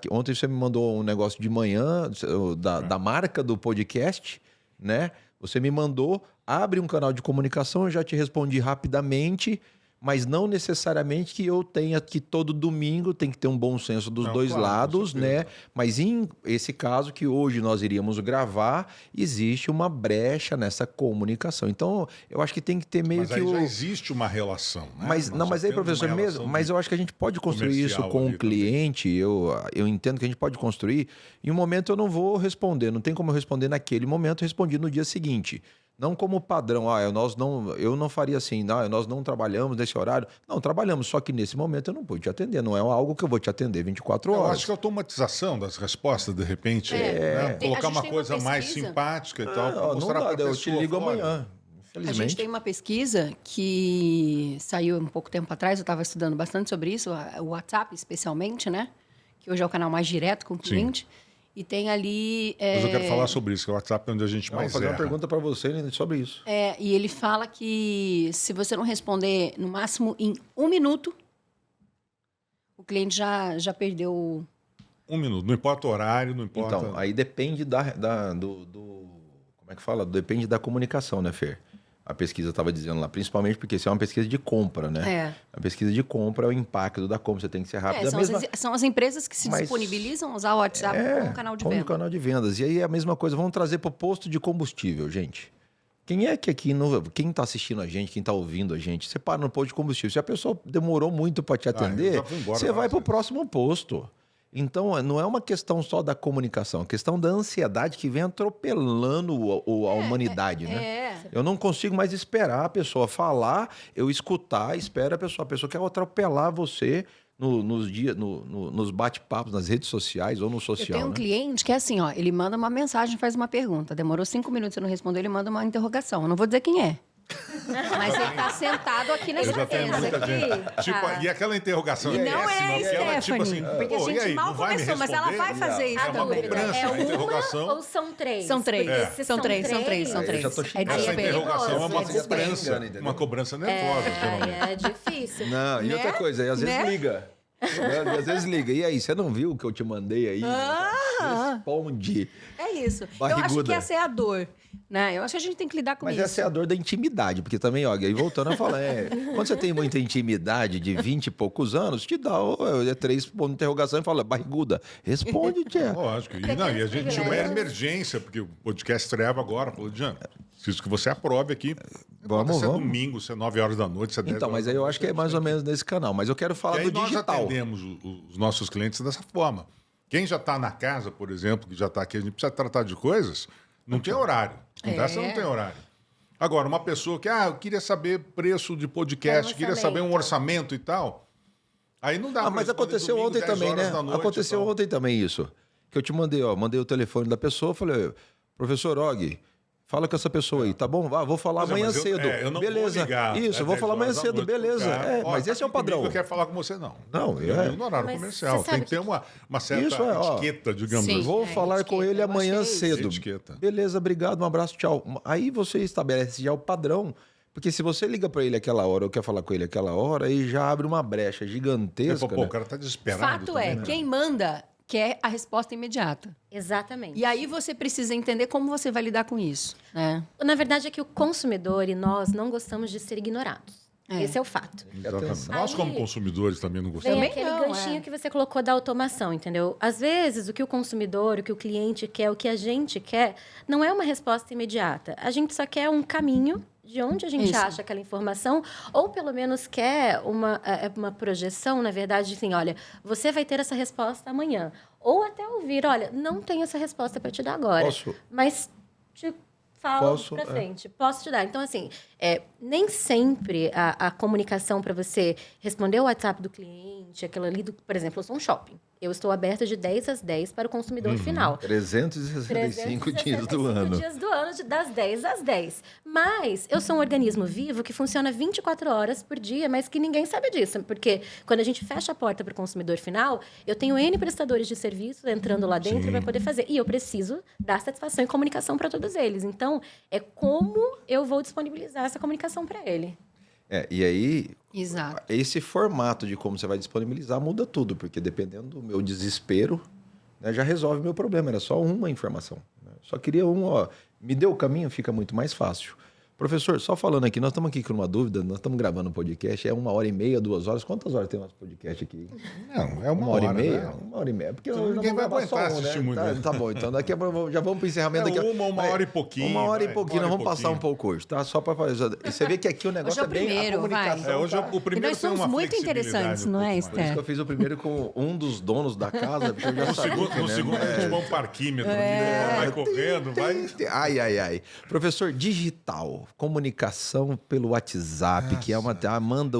ontem você me mandou um negócio de manhã da marca do podcast, né? Você me mandou, abre um canal de comunicação, eu já te respondi rapidamente, mas não necessariamente que eu tenha que todo domingo tem que ter um bom senso dos dois lados, né? Mas em esse caso que hoje nós iríamos gravar, existe uma brecha nessa comunicação. Então, eu acho que tem que ter meio mas que aí já existe uma relação, né? Mas aí, professor, mesmo, mas eu acho que a gente pode construir isso com o cliente, eu entendo que a gente pode construir. Em um momento eu não vou responder, não tem como eu responder naquele momento, eu respondi no dia seguinte. Não como padrão, eu não faria assim, nós não trabalhamos nesse horário. Não, trabalhamos, só que nesse momento eu não pude te atender, não é algo que eu vou te atender 24 horas. Eu acho que a automatização das respostas, de repente, né? Colocar uma coisa mais simpática e tal, mostrar para a pessoa. Eu te ligo amanhã, a gente tem uma pesquisa que saiu um pouco tempo atrás, eu estava estudando bastante sobre isso, o WhatsApp especialmente, né? Que hoje é o canal mais direto com o cliente. Sim. E tem ali... Mas eu quero falar sobre isso, que é o WhatsApp é onde a gente mais vou fazer uma pergunta para você sobre isso. E ele fala que se você não responder no máximo em 1 minuto, o cliente já perdeu... 1 minuto, não importa o horário, não importa... Então, aí depende como é que fala? Depende da comunicação, né, Fer? A pesquisa estava dizendo lá, principalmente porque isso é uma pesquisa de compra, né? A pesquisa de compra é o impacto da compra, você tem que ser rápido. São as empresas que se disponibilizam a usar o WhatsApp como canal de vendas. Como canal de vendas. E aí é a mesma coisa, vamos trazer para o posto de combustível, gente. Quem é que aqui, quem está assistindo a gente, quem está ouvindo a gente, você para no posto de combustível. Se a pessoa demorou muito para te atender, você vai para o próximo posto. Então, não é uma questão só da comunicação, é uma questão da ansiedade que vem atropelando a humanidade, né? Eu não consigo mais esperar a pessoa falar, eu escutar, espera a pessoa quer atropelar você nos bate-papos, nas redes sociais ou no social. Eu tenho um cliente que é assim, ó, ele manda uma mensagem, faz uma pergunta, demorou 5 minutos, você não respondeu, ele manda uma interrogação. Eu não vou dizer quem é. Mas ele está sentado aqui nessa mesa aqui. E aquela interrogação e não é Stephanie, tipo assim, porque a gente mal começou, mas ela vai fazer isso também. É uma interrogação ou são 3? São 3. São 3. Essa interrogação é uma cobrança. Uma cobrança nervosa. É difícil. Não, e outra coisa, e às vezes liga. Às vezes liga. E aí, você não viu o que eu te mandei aí? Responde. É isso. Barriguda. Eu acho que essa é a dor. Né? Eu acho que a gente tem que lidar com isso. Mas essa é a dor da intimidade, porque também, aí voltando a falar, quando você tem muita intimidade de 20 e poucos anos, te dá 3 pontos de interrogação e fala, barriguda, responde, tia. Lógico. E a gente tinha uma emergência, porque o podcast estreava agora, falou, Jean, preciso que você aprove aqui. Vamos. Domingo, se é 9 horas da noite, se é 10 Então, mas aí eu acho que é mais ou menos nesse canal. Mas eu quero falar do digital. Nós atendemos os nossos clientes dessa forma. Quem já está na casa, por exemplo, que já está aqui, a gente precisa tratar de coisas, não tem horário. Conversa não tem horário. Agora, uma pessoa que, eu queria saber preço de podcast, queria saber um orçamento e tal. Aí não dá. Mas aconteceu ontem também, né? Aconteceu ontem também isso. Que eu te mandei, mandei o telefone da pessoa, falei, professor Og, fala com essa pessoa aí, tá bom? Vou falar amanhã cedo. Eu não beleza. Vou ligar, isso, eu vou falar amanhã cedo, beleza. Mas esse é o padrão. Eu quero falar com você, não. Não, no horário comercial. Tem que ter uma certa etiqueta, digamos assim. Vou falar com ele amanhã cedo. Beleza, obrigado, um abraço, tchau. Aí você estabelece já o padrão. Porque se você liga para ele aquela hora ou quer falar com ele aquela hora, aí já abre uma brecha gigantesca. O cara tá desesperado. Fato também, quem manda quer a resposta imediata. Exatamente. E aí você precisa entender como você vai lidar com isso, né? Na verdade, é que o consumidor e nós não gostamos de ser ignorados. Esse é o fato. Exatamente. Aí- Nós, como consumidores, também não gostamos. Vem Também aquele não, ganchinho que você colocou da automação, entendeu? Às vezes, o que o consumidor, o que o cliente quer, o que a gente quer, não é uma resposta imediata. A gente só quer um caminho de onde a gente Isso. acha aquela informação, ou pelo menos quer uma projeção, na verdade, assim, olha, você vai ter essa resposta amanhã. Ou até ouvir, olha, não tenho essa resposta para te dar agora. Posso? Mas te falo Posso, para é. frente. Posso te dar. Então, assim, nem sempre a comunicação para você responder o WhatsApp do cliente, aquilo ali, por exemplo, eu sou um shopping. Eu estou aberta de 10 às 10 para o consumidor final. 365 dias do 365 ano. dias do ano, das 10 às 10. Mas eu sou um organismo vivo que funciona 24 horas por dia, mas que ninguém sabe disso. Porque quando a gente fecha a porta para o consumidor final, eu tenho N prestadores de serviço entrando lá dentro para poder fazer. E eu preciso dar satisfação e comunicação para todos eles. Então, é como eu vou disponibilizar essa comunicação para ele. E aí, Exato. esse formato de como você vai disponibilizar muda tudo, porque dependendo do meu desespero, né, já resolve o meu problema. Era só uma informação, né? Só queria me deu o caminho, fica muito mais fácil. Professor, só falando aqui, nós estamos aqui com uma dúvida, nós estamos gravando um podcast, é 1h30, 2 horas. Quantas horas tem nosso podcast aqui? Não, é uma hora e hora, meia? né? 1h30. Porque Então, nós ninguém vamos vai gravar só aguentar assistir muito, né? Tá bom, então daqui já vamos para o encerramento. É daqui a- uma hora e pouquinho, 1h e vai, pouquinho, nós 1h e vamos passar um pouquinho. pouco hoje, tá? Só para fazer. E você vê que aqui o negócio Hoje é o bem primeiro, a comunicação. vai. Hoje tá- o primeiro E nós tem uma somos muito flexibilidade interessantes, um não é, pouco Por isso mais. que eu fiz o primeiro com um dos donos da casa. Porque eu já No sabia, segundo, no né? segundo a gente põe um parquímetro, vai correndo, vai... Ai. Professor, digital, comunicação pelo WhatsApp, que é manda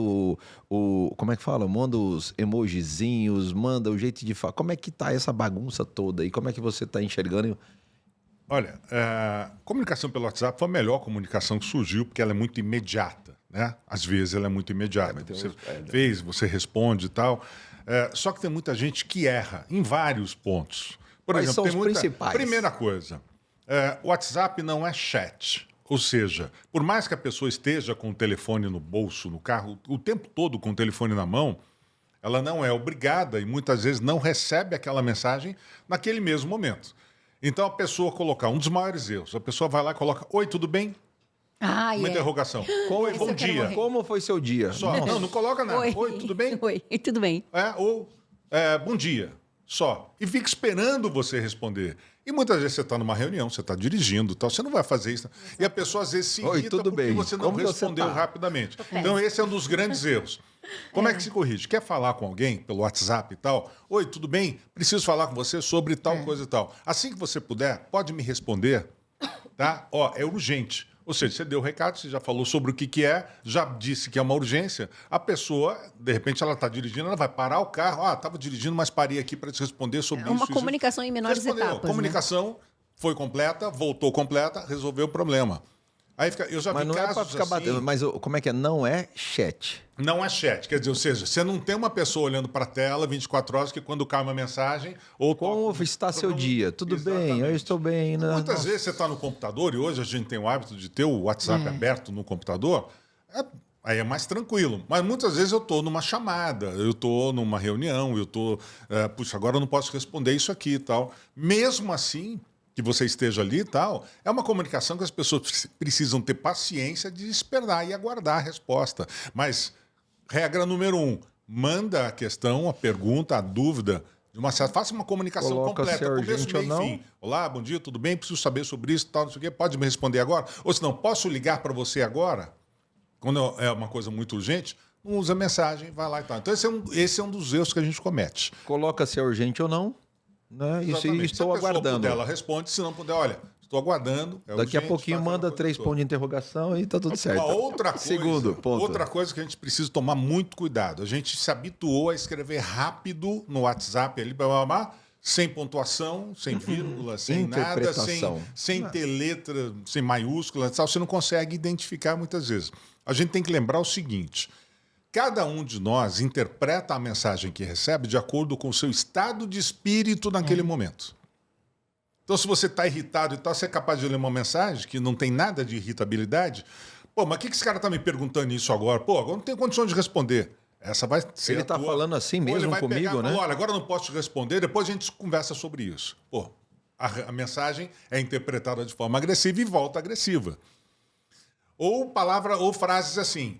como é que fala? Manda os emojizinhos, manda o jeito de falar. Como é que tá essa bagunça toda e como é que você tá enxergando? Olha, comunicação pelo WhatsApp foi a melhor comunicação que surgiu, porque ela é muito imediata, né? Às vezes ela é muito imediata. Você fez, você responde e tal. Só que tem muita gente que erra em vários pontos. Por Quais exemplo, são tem os muita... principais? Primeira coisa, o WhatsApp não é chat. Ou seja, por mais que a pessoa esteja com o telefone no bolso, no carro, o tempo todo com o telefone na mão, ela não é obrigada e muitas vezes não recebe aquela mensagem naquele mesmo momento. Então a pessoa colocar um dos maiores erros, a pessoa vai lá e coloca: "Oi, tudo bem?" Uma interrogação. Oi, bom eu quero dia. morrer. Como foi seu dia? Só. Não coloca nada. Oi, tudo bem? Oi, tudo bem. Bom dia. Só. E fica esperando você responder. E muitas vezes você está numa reunião, você está dirigindo e tal, você não vai fazer isso. E a pessoa às vezes se Oi, irrita tudo porque bem. você não Como você respondeu tá? rapidamente. Então esse é um dos grandes erros. Como é que se corrige? Quer falar com alguém pelo WhatsApp e tal? Oi, tudo bem? Preciso falar com você sobre tal coisa e tal. Assim que você puder, pode me responder, tá? É urgente. Ou seja, você deu o recado, você já falou sobre o que é, já disse que é uma urgência. A pessoa, de repente, ela está dirigindo, ela vai parar o carro. Estava dirigindo, mas parei aqui para te responder sobre É uma isso. comunicação em menores Respondeu. etapas, né? Comunicação foi completa, voltou completa, resolveu o problema. Aí eu já Mas vi não é para casos ficar assim, batendo. Mas como é que é? Não é chat. não é chat, quer dizer, ou seja, você não tem uma pessoa olhando para a tela 24 horas que quando cai uma mensagem ou Como toca- está seu dia? Tudo bem? Eu Exatamente. estou bem. Né? Muitas Nossa. vezes você está no computador, e hoje a gente tem o hábito de ter o WhatsApp aberto no computador, aí é mais tranquilo. Mas muitas vezes eu estou numa chamada, eu estou numa reunião, eu estou... puxa, agora eu não posso responder isso aqui e tal. Mesmo assim, que você esteja ali e tal, é uma comunicação que as pessoas precisam ter paciência de esperar e aguardar a resposta. Mas, regra número 1, manda a questão, a pergunta, a dúvida... Faça uma comunicação Coloca se é completa, começo, urgente ou meio e não. fim. Olá, bom dia, tudo bem? Preciso saber sobre isso, tal, não sei o quê. Pode me responder agora? Ou se não, posso ligar para você agora? Quando é uma coisa muito urgente, não usa mensagem, vai lá e tal. Então, esse é um dos erros que a gente comete. Coloca se é urgente ou não. Né? Isso Exatamente. estou Se a pessoa aguardando. puder, ela responde. Se não puder, olha, estou aguardando. Daqui a urgente, pouquinho tá, aquela manda coisa 3 toda. pontos de interrogação e está tudo certo. Uma outra coisa, Segundo ponto. outra coisa que a gente precisa tomar muito cuidado. A gente se habituou a escrever rápido no WhatsApp ali, blá, blá, blá, sem pontuação, sem vírgula, sem nada, Interpretação. sem ter letra, sem maiúscula, tal. Você não consegue identificar muitas vezes. A gente tem que lembrar o seguinte: cada um de nós interpreta a mensagem que recebe de acordo com o seu estado de espírito naquele momento. Então, se você está irritado e tal, você é capaz de ler uma mensagem que não tem nada de irritabilidade. Pô, mas o que esse cara está me perguntando isso agora? Pô, agora não tenho condições de responder. Essa vai ser Ele a tá tua... falando assim Ou ele mesmo vai comigo, pegar e né? falar, olha, agora eu não posso te responder, depois a gente conversa sobre isso. Pô, a mensagem é interpretada de forma agressiva e volta agressiva. Ou frases assim.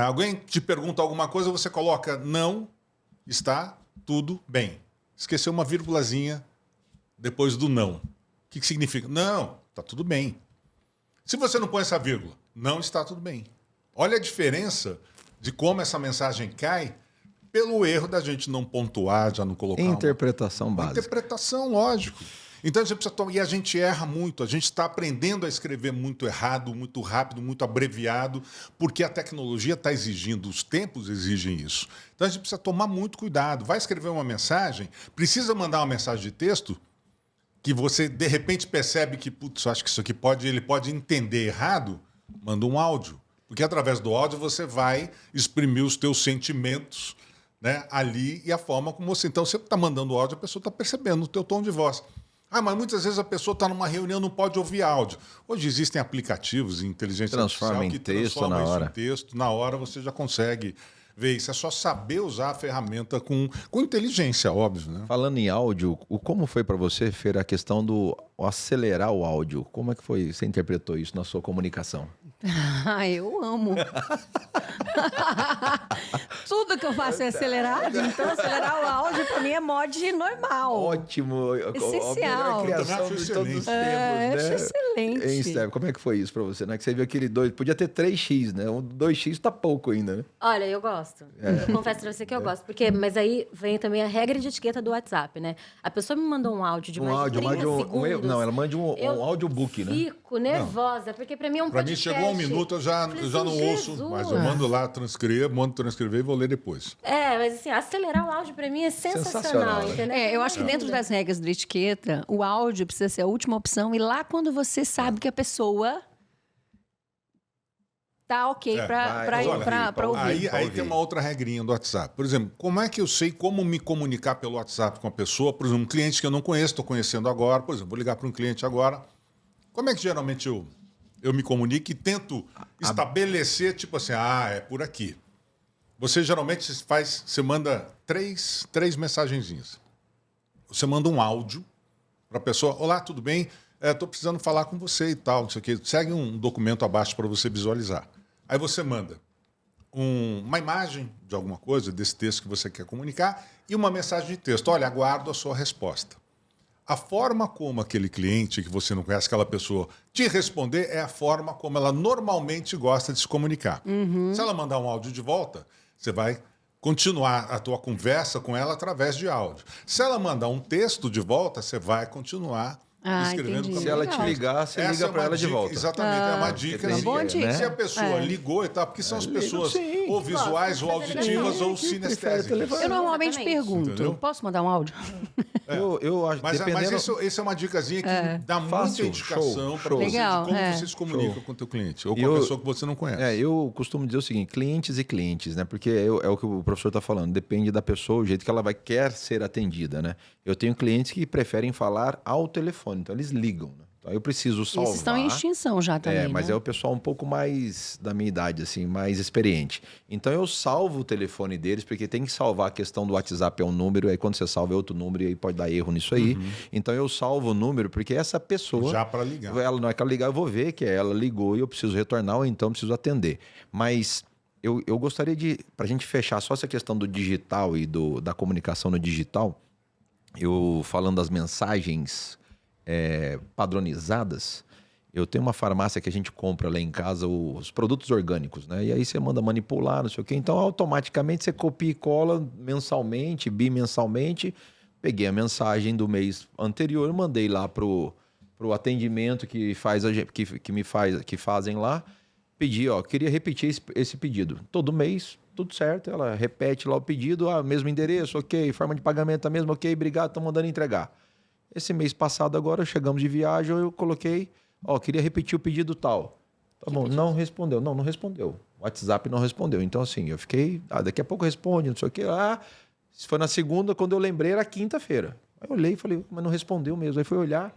Alguém te pergunta alguma coisa, você coloca não, está tudo bem. Esqueceu uma vírgulazinha depois do não. O que significa? Não, está tudo bem. Se você não põe essa vírgula, não está tudo bem. Olha a diferença de como essa mensagem cai pelo erro da gente não pontuar, já não colocar Interpretação uma básica. interpretação, lógico. Então você precisa tomar. E a gente erra muito, a gente está aprendendo a escrever muito errado, muito rápido, muito abreviado, porque a tecnologia está exigindo, os tempos exigem isso. Então a gente precisa tomar muito cuidado. Vai escrever uma mensagem, precisa mandar uma mensagem de texto que você de repente percebe que, putz, acho que isso aqui ele pode entender errado, manda um áudio. Porque através do áudio você vai exprimir os teus sentimentos, né, ali e a forma como você... Então, você está mandando áudio, a pessoa está percebendo o teu tom de voz. Mas muitas vezes a pessoa está numa reunião e não pode ouvir áudio. Hoje existem aplicativos de inteligência artificial que transformam isso em texto. Na hora você já consegue ver isso. É só saber usar a ferramenta com inteligência, óbvio, né? Falando em áudio, como foi para você, Fer, a questão do acelerar o áudio? Como é que foi? Você interpretou isso na sua comunicação? Eu amo. Tudo que eu faço é acelerado, então acelerar o áudio para mim é mod normal. Ótimo. Essencial. A criação de todos os tempos, né? Acho excelente. Hein, Steph, como é que foi isso pra você, né? Que você viu aquele 2, podia ter 3x, né? O 2x tá pouco ainda, né? Olha, eu gosto. Eu confesso pra você que eu gosto. Mas aí vem também a regra de etiqueta do WhatsApp, né? A pessoa me mandou um áudio de mais de 30 segundos. Não, ela manda um audiobook, né? Fico nervosa, porque pra mim é um Pra mim podcast. chegou 1 minuto, eu já não ouço, mas eu mando lá mando transcrever e vou ler depois. Mas assim, acelerar o áudio pra mim é sensacional, né? entendeu? Eu acho que dentro das regras da etiqueta, o áudio precisa ser a última opção. E lá quando você sabe que a pessoa tá ok para ouvir. Aí tem uma outra regrinha do WhatsApp. Por exemplo, como é que eu sei como me comunicar pelo WhatsApp com a pessoa? Por exemplo, um cliente que eu não conheço, estou conhecendo agora. Por exemplo, vou ligar para um cliente agora. Como é que geralmente eu me comunico e tento estabelecer, tipo assim, é por aqui. Você geralmente você manda três mensagenzinhas. Você manda um áudio para a pessoa, olá, tudo bem? Estou precisando falar com você e tal, não sei o quê. Segue um documento abaixo para você visualizar. Aí você manda uma imagem de alguma coisa, desse texto que você quer comunicar, e uma mensagem de texto. Olha, aguardo a sua resposta. A forma como aquele cliente, que você não conhece, aquela pessoa, te responder é a forma como ela normalmente gosta de se comunicar. Se ela mandar um áudio de volta, você vai continuar a tua conversa com ela através de áudio. Se ela mandar um texto de volta, você vai continuar escrevendo. Entendi. Se ela te ligar, você liga para ela de volta. Exatamente, é uma dica. Uma boa dica, né? Se a pessoa ligou e tal, porque são as pessoas ou visuais, ou auditivas, ou sinestésicas. Eu normalmente Exatamente. pergunto, Entendeu? posso mandar um áudio? Eu acho, Mas dependendo... isso é uma dicasinha que dá muita Fácil, indicação para show. você Legal, de como você se comunica com o teu cliente ou com a pessoa que você não conhece. Eu costumo dizer o seguinte, clientes e clientes, né? Porque é o que o professor está falando, depende da pessoa, o jeito que ela quer ser atendida, né? Eu tenho clientes que preferem falar ao telefone, então eles ligam, né? Então eu preciso salvar. Esses estão em extinção já também, mas né? é o pessoal um pouco mais da minha idade, assim, mais experiente. Então eu salvo o telefone deles, porque tem que salvar a questão do WhatsApp, é um número, aí quando você salva é outro número, e aí pode dar erro nisso aí. Então eu salvo o número, porque essa pessoa... Já para ligar. Ela, não é que ela ligar, eu vou ver que ela ligou e eu preciso retornar, ou então preciso atender. Mas eu gostaria de, para a gente fechar só essa questão do digital e da comunicação no digital, eu falando das mensagens padronizadas, eu tenho uma farmácia que a gente compra lá em casa os produtos orgânicos, né? E aí você manda manipular, não sei o quê. Então, automaticamente, você copia e cola mensalmente, bimensalmente. Peguei a mensagem do mês anterior, mandei lá pro atendimento que fazem lá. Pedi, queria repetir esse pedido. Todo mês, tudo certo. Ela repete lá o pedido, mesmo endereço, ok. Forma de pagamento a mesma, ok. Obrigado, estão mandando entregar. Esse mês passado agora, chegamos de viagem, eu coloquei, queria repetir o pedido tal. Tá bom, não respondeu. Não respondeu. O WhatsApp não respondeu. Então, assim, eu fiquei, daqui a pouco responde, não sei o quê. Se foi na segunda, quando eu lembrei, era quinta-feira. Aí eu olhei e falei, mas não respondeu mesmo. Aí fui olhar,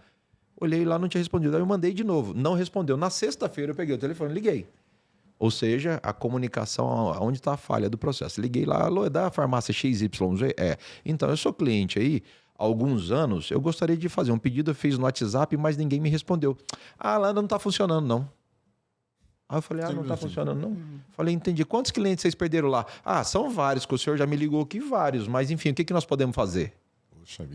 olhei lá, não tinha respondido. Aí eu mandei de novo, não respondeu. Na sexta-feira eu peguei o telefone e liguei. Ou seja, a comunicação, onde está a falha do processo. Liguei lá, alô, é da farmácia XYZ? Então, eu sou cliente aí, há alguns anos, eu gostaria de fazer um pedido, eu fiz no WhatsApp, mas ninguém me respondeu. Lá não está funcionando, não. Aí eu falei, não está funcionando, não. Falei, entendi. Quantos clientes vocês perderam lá? São vários, que o senhor já me ligou aqui, vários. Mas, enfim, o que nós podemos fazer?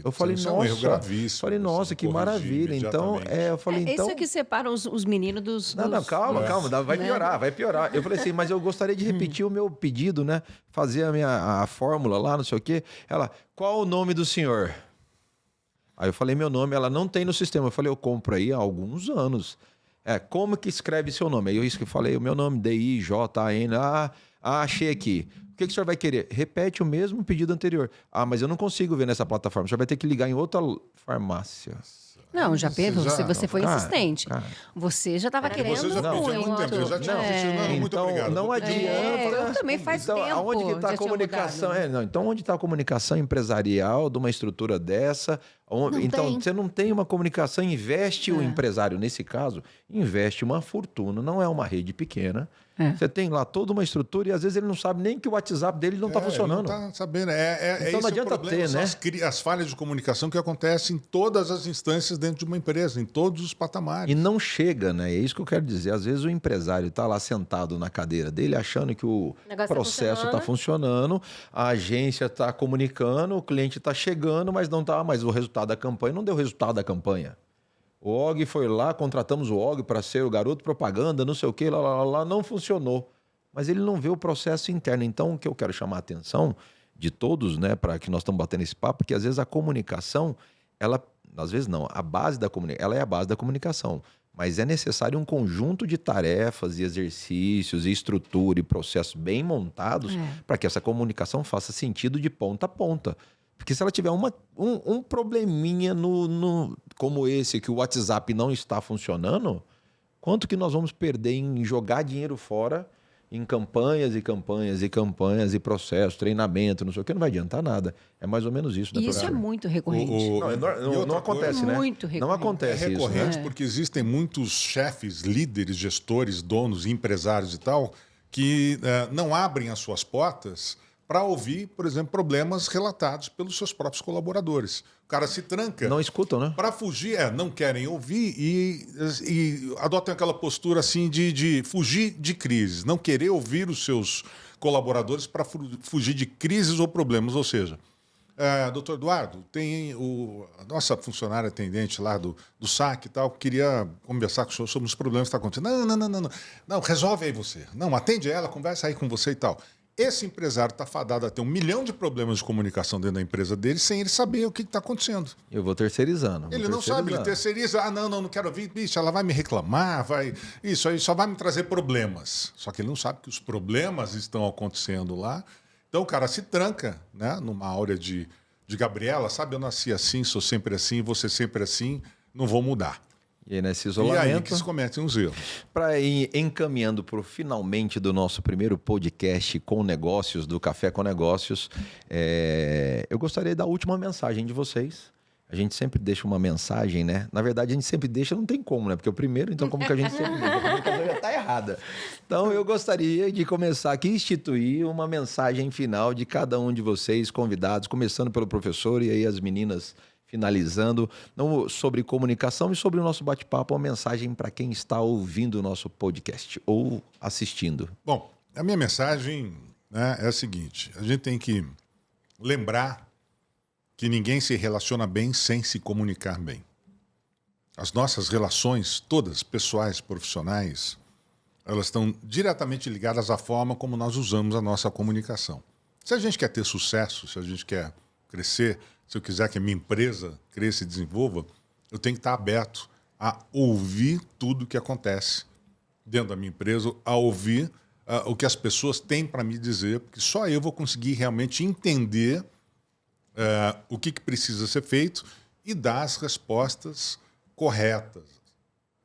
Eu falei, isso nossa, é um erro gravíssimo. Falei, nossa, que maravilha. Então, eu falei, então... Isso é que separa os meninos dos... Não, calma, vai piorar. Eu falei assim, mas eu gostaria de repetir o meu pedido, né? Fazer a fórmula lá, não sei o quê. Ela, qual o nome do senhor? Aí eu falei, meu nome, ela não tem no sistema. Eu falei, eu compro aí há alguns anos. Como que escreve seu nome? Aí eu falei, o meu nome, D-I-J-A-N, achei aqui. O que o senhor vai querer? Repete o mesmo pedido anterior. Mas eu não consigo ver nessa plataforma. O senhor vai ter que ligar em outra farmácia. Não, você foi insistente. Cara. Você já estava querendo Você já pediu muito tempo, eu já tinha assistido. Muito obrigado. Não adianta. Eu também faz tempo. Aonde que está a comunicação? Então, onde está a comunicação empresarial de uma estrutura dessa? Você não tem uma comunicação, investe o empresário, nesse caso, investe uma fortuna, não é uma rede pequena. Você tem lá toda uma estrutura e às vezes ele não sabe nem que o WhatsApp dele não está funcionando. Não está sabendo. Então não adianta ter, né? As falhas de comunicação que acontecem em todas as instâncias dentro de uma empresa, em todos os patamares. E não chega, né? É isso que eu quero dizer. Às vezes o empresário está lá sentado na cadeira dele, achando que o processo está funcionando, a agência está comunicando, o cliente está chegando, mas não está. Mas o resultado da campanha não deu resultado da campanha. O Og foi lá, contratamos o Og para ser o garoto propaganda, não sei o quê, lá, não funcionou. Mas ele não vê o processo interno. Então, o que eu quero chamar a atenção de todos, né, para que nós estamos batendo esse papo, porque às vezes a comunicação, às vezes não, a base da comunicação, ela é a base da comunicação. Mas é necessário um conjunto de tarefas e exercícios e estrutura e processos bem montados para que essa comunicação faça sentido de ponta a ponta. Porque se ela tiver um probleminha como esse, que o WhatsApp não está funcionando, quanto que nós vamos perder em jogar dinheiro fora em campanhas e campanhas e campanhas e processos, treinamento, não sei o que, não vai adiantar nada. É mais ou menos isso. E isso é muito recorrente. Não acontece, né? Muito recorrente. Não acontece isso, né? É recorrente porque existem muitos chefes, líderes, gestores, donos, empresários e tal, que não abrem as suas portas para ouvir, por exemplo, problemas relatados pelos seus próprios colaboradores. O cara se tranca. Não escutam, né? Para fugir, não querem ouvir e adotam aquela postura assim de fugir de crises, não querer ouvir os seus colaboradores para fugir de crises ou problemas. Ou seja, doutor Eduardo, tem a nossa funcionária atendente lá do SAC e tal, queria conversar com o senhor sobre os problemas que estão acontecendo. Não, resolve aí você. Não, atende ela, conversa aí com você e tal. Esse empresário está fadado a ter 1 milhão de problemas de comunicação dentro da empresa dele sem ele saber o que está acontecendo. Eu vou terceirizando. Ele não sabe, ele terceiriza. Não quero ouvir. Bicho, ela vai me reclamar, isso aí só vai me trazer problemas. Só que ele não sabe que os problemas estão acontecendo lá. Então o cara se tranca, né, numa áurea de Gabriela, sabe? Eu nasci assim, sou sempre assim, vou ser sempre assim, não vou mudar. E aí, nesse isolamento... E aí que se cometem uns erros. Para ir encaminhando para o finalmente do nosso primeiro podcast com negócios, do Café com Negócios, eu gostaria da última mensagem de vocês. A gente sempre deixa uma mensagem, né? Na verdade, a gente sempre deixa, não tem como, né? Porque o primeiro, então, como que a gente sempre deixa? A comunicação já está errada. Então, eu gostaria de começar aqui, instituir uma mensagem final de cada um de vocês, convidados, começando pelo professor e aí as meninas... finalizando, sobre comunicação e sobre o nosso bate-papo, uma mensagem para quem está ouvindo o nosso podcast ou assistindo. Bom, a minha mensagem, né, é a seguinte: a gente tem que lembrar que ninguém se relaciona bem sem se comunicar bem. As nossas relações, todas, pessoais, profissionais, elas estão diretamente ligadas à forma como nós usamos a nossa comunicação. Se a gente quer ter sucesso, se a gente quer crescer, se eu quiser que a minha empresa cresça e desenvolva, eu tenho que estar aberto a ouvir tudo o que acontece dentro da minha empresa, a ouvir o que as pessoas têm para me dizer, porque só eu vou conseguir realmente entender o que precisa ser feito e dar as respostas corretas,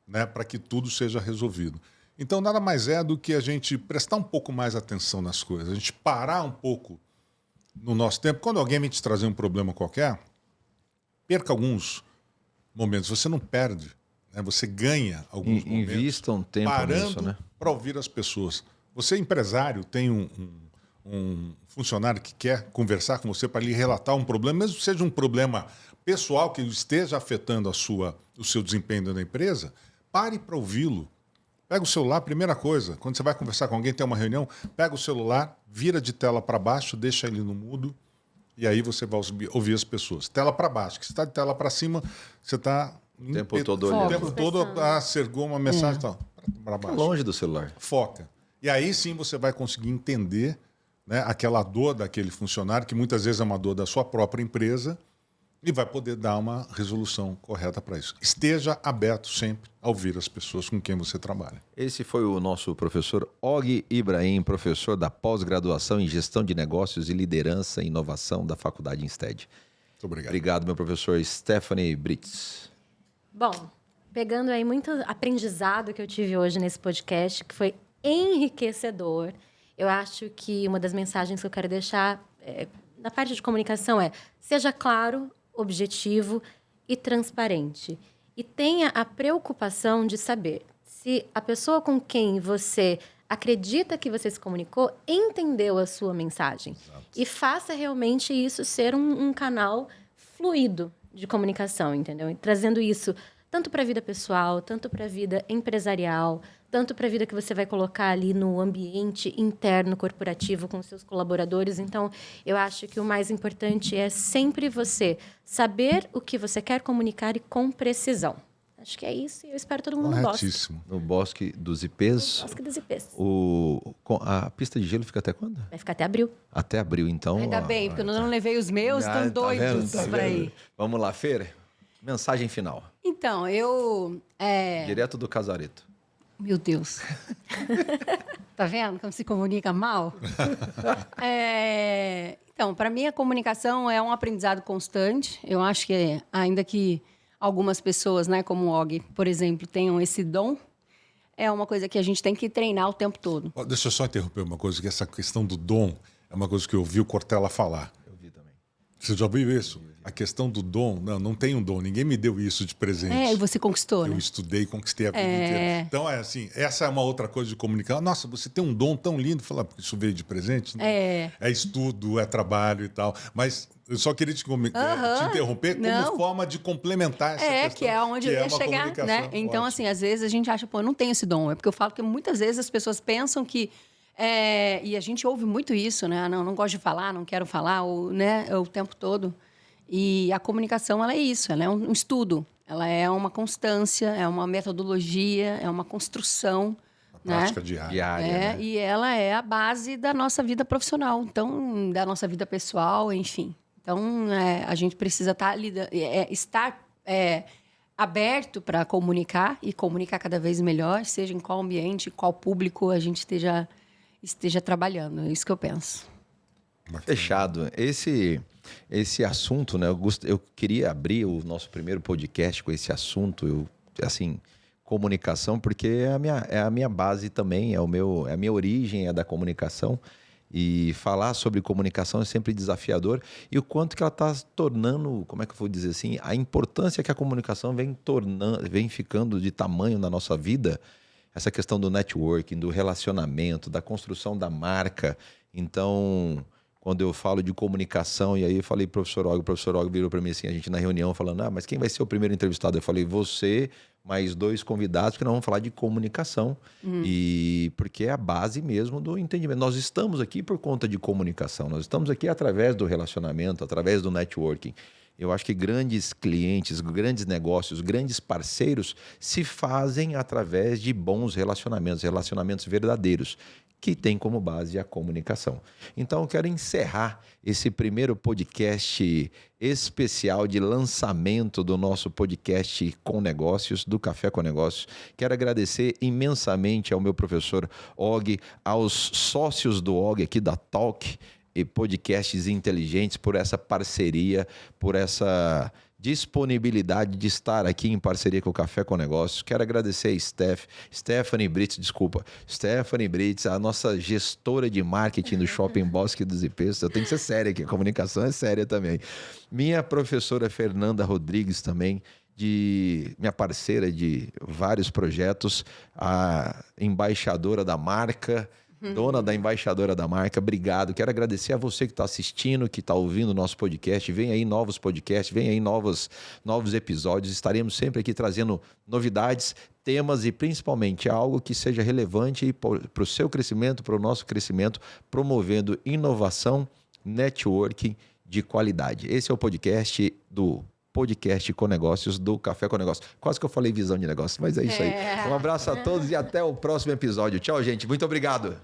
né, para que tudo seja resolvido. Então, nada mais é do que a gente prestar um pouco mais atenção nas coisas, a gente parar um pouco no nosso tempo. Quando alguém vem te trazer um problema qualquer, perca alguns momentos. Você não perde, né? Você ganha alguns momentos Invistam tempo parando nisso, né? para ouvir as pessoas. Você, empresário, tem um funcionário que quer conversar com você para lhe relatar um problema, mesmo que seja um problema pessoal que esteja afetando o seu desempenho na empresa, pare para ouvi-lo. Pega o celular, primeira coisa, quando você vai conversar com alguém, tem uma reunião, pega o celular, vira de tela para baixo, deixa ele no mudo, e aí você vai ouvir as pessoas. Tela para baixo, que se está de tela para cima, você está O tempo todo olhando. o tempo todo acergou uma mensagem para baixo. Longe do celular. Foca. E aí sim você vai conseguir entender, né, aquela dor daquele funcionário, que muitas vezes é uma dor da sua própria empresa, e vai poder dar uma resolução correta para isso. Esteja aberto sempre a ouvir as pessoas com quem você trabalha. Esse foi o nosso professor Og Ibrahim, professor da pós-graduação em Gestão de Negócios e Liderança e Inovação da Faculdade Insted. Muito obrigado. Obrigado, meu professor Stephanie Brits. Bom, pegando aí muito aprendizado que eu tive hoje nesse podcast, que foi enriquecedor, eu acho que uma das mensagens que eu quero deixar na parte de comunicação é: seja claro, objetivo e transparente. E tenha a preocupação de saber se a pessoa com quem você acredita que você se comunicou entendeu a sua mensagem. Exato. E faça realmente isso ser um canal fluido de comunicação, entendeu? E trazendo isso tanto para a vida pessoal, tanto para a vida empresarial, tanto para a vida que você vai colocar ali no ambiente interno corporativo com seus colaboradores. Então, eu acho que o mais importante é sempre você saber o que você quer comunicar e com precisão. Acho que é isso e eu espero todo mundo no Bosque. No Bosque dos Ipês. Bosque dos Ipês. A pista de gelo fica até quando? Vai ficar até abril. Até abril, então. Ainda bem, porque eu não levei os meus, estão doidos para ir. Vamos lá, Fer. Mensagem final. Então, eu... Direto do Casareto. Meu Deus. Tá vendo como se comunica mal? Então, para mim, a comunicação é um aprendizado constante. Eu acho que, ainda que algumas pessoas, né, como o Og, por exemplo, tenham esse dom, é uma coisa que a gente tem que treinar o tempo todo. Deixa eu só interromper uma coisa, que essa questão do dom é uma coisa que eu ouvi o Cortella falar. Eu vi também. Você já ouviu isso? A questão do dom, não tem um dom, ninguém me deu isso de presente. E você conquistou, né? Eu estudei e conquistei a vida inteira. Então, essa é uma outra coisa de comunicar. Nossa, você tem um dom tão lindo. Falar, porque isso veio de presente? É estudo, é trabalho e tal. Mas eu só queria te interromper como forma de complementar essa questão. Que é onde eu ia chegar, né? Então, assim, às vezes a gente acha, eu não tenho esse dom. É porque eu falo que muitas vezes as pessoas pensam que... e a gente ouve muito isso, né? Não gosto de falar, não quero falar, né? O tempo todo. E a comunicação, ela é isso, ela é um estudo, ela é uma constância, é uma metodologia, é uma construção. Uma prática diária. Né? E ela é a base da nossa vida profissional, então, da nossa vida pessoal, enfim. Então, a gente precisa estar aberto para comunicar e comunicar cada vez melhor, seja em qual ambiente, qual público a gente esteja trabalhando. É isso que eu penso. Fechado. Esse assunto, né? Eu queria abrir o nosso primeiro podcast com esse assunto, comunicação, porque é a minha base também, é a minha origem é da comunicação. E falar sobre comunicação é sempre desafiador. E o quanto que ela está tornando, como é que eu vou dizer assim, a importância que a comunicação vem ficando de tamanho na nossa vida. Essa questão do networking, do relacionamento, da construção da marca. Então, quando eu falo de comunicação, e aí eu falei o professor Og virou para mim assim, a gente na reunião falando, mas quem vai ser o primeiro entrevistado? Eu falei, você, mais 2 convidados, porque nós vamos falar de comunicação. E porque é a base mesmo do entendimento. Nós estamos aqui por conta de comunicação, nós estamos aqui através do relacionamento, através do networking. Eu acho que grandes clientes, grandes negócios, grandes parceiros se fazem através de bons relacionamentos verdadeiros, que tem como base a comunicação. Então, eu quero encerrar esse primeiro podcast especial de lançamento do nosso podcast Com Negócios, do Café com Negócios. Quero agradecer imensamente ao meu professor Og, aos sócios do Og aqui da Talk e Podcasts Inteligentes por essa parceria, por essa disponibilidade de estar aqui em parceria com o Café com Negócios. Quero agradecer a Stephanie Brits, a nossa gestora de marketing do Shopping Bosque dos Ipês. Eu tenho que ser séria aqui, a comunicação é séria também. Minha professora Fernanda Rodrigues também, minha parceira de vários projetos, a embaixadora da marca, dona da embaixadora da marca. Obrigado. Quero agradecer a você que está assistindo, que está ouvindo o nosso podcast. Vem aí novos podcasts, vem aí novos episódios. Estaremos sempre aqui trazendo novidades, temas e principalmente algo que seja relevante para o seu crescimento, para o nosso crescimento, promovendo inovação, networking de qualidade. Esse é o podcast com negócios do Café com Negócios. Quase que eu falei visão de negócio, mas é isso aí. Um abraço a todos e até o próximo episódio. Tchau, gente. Muito obrigado.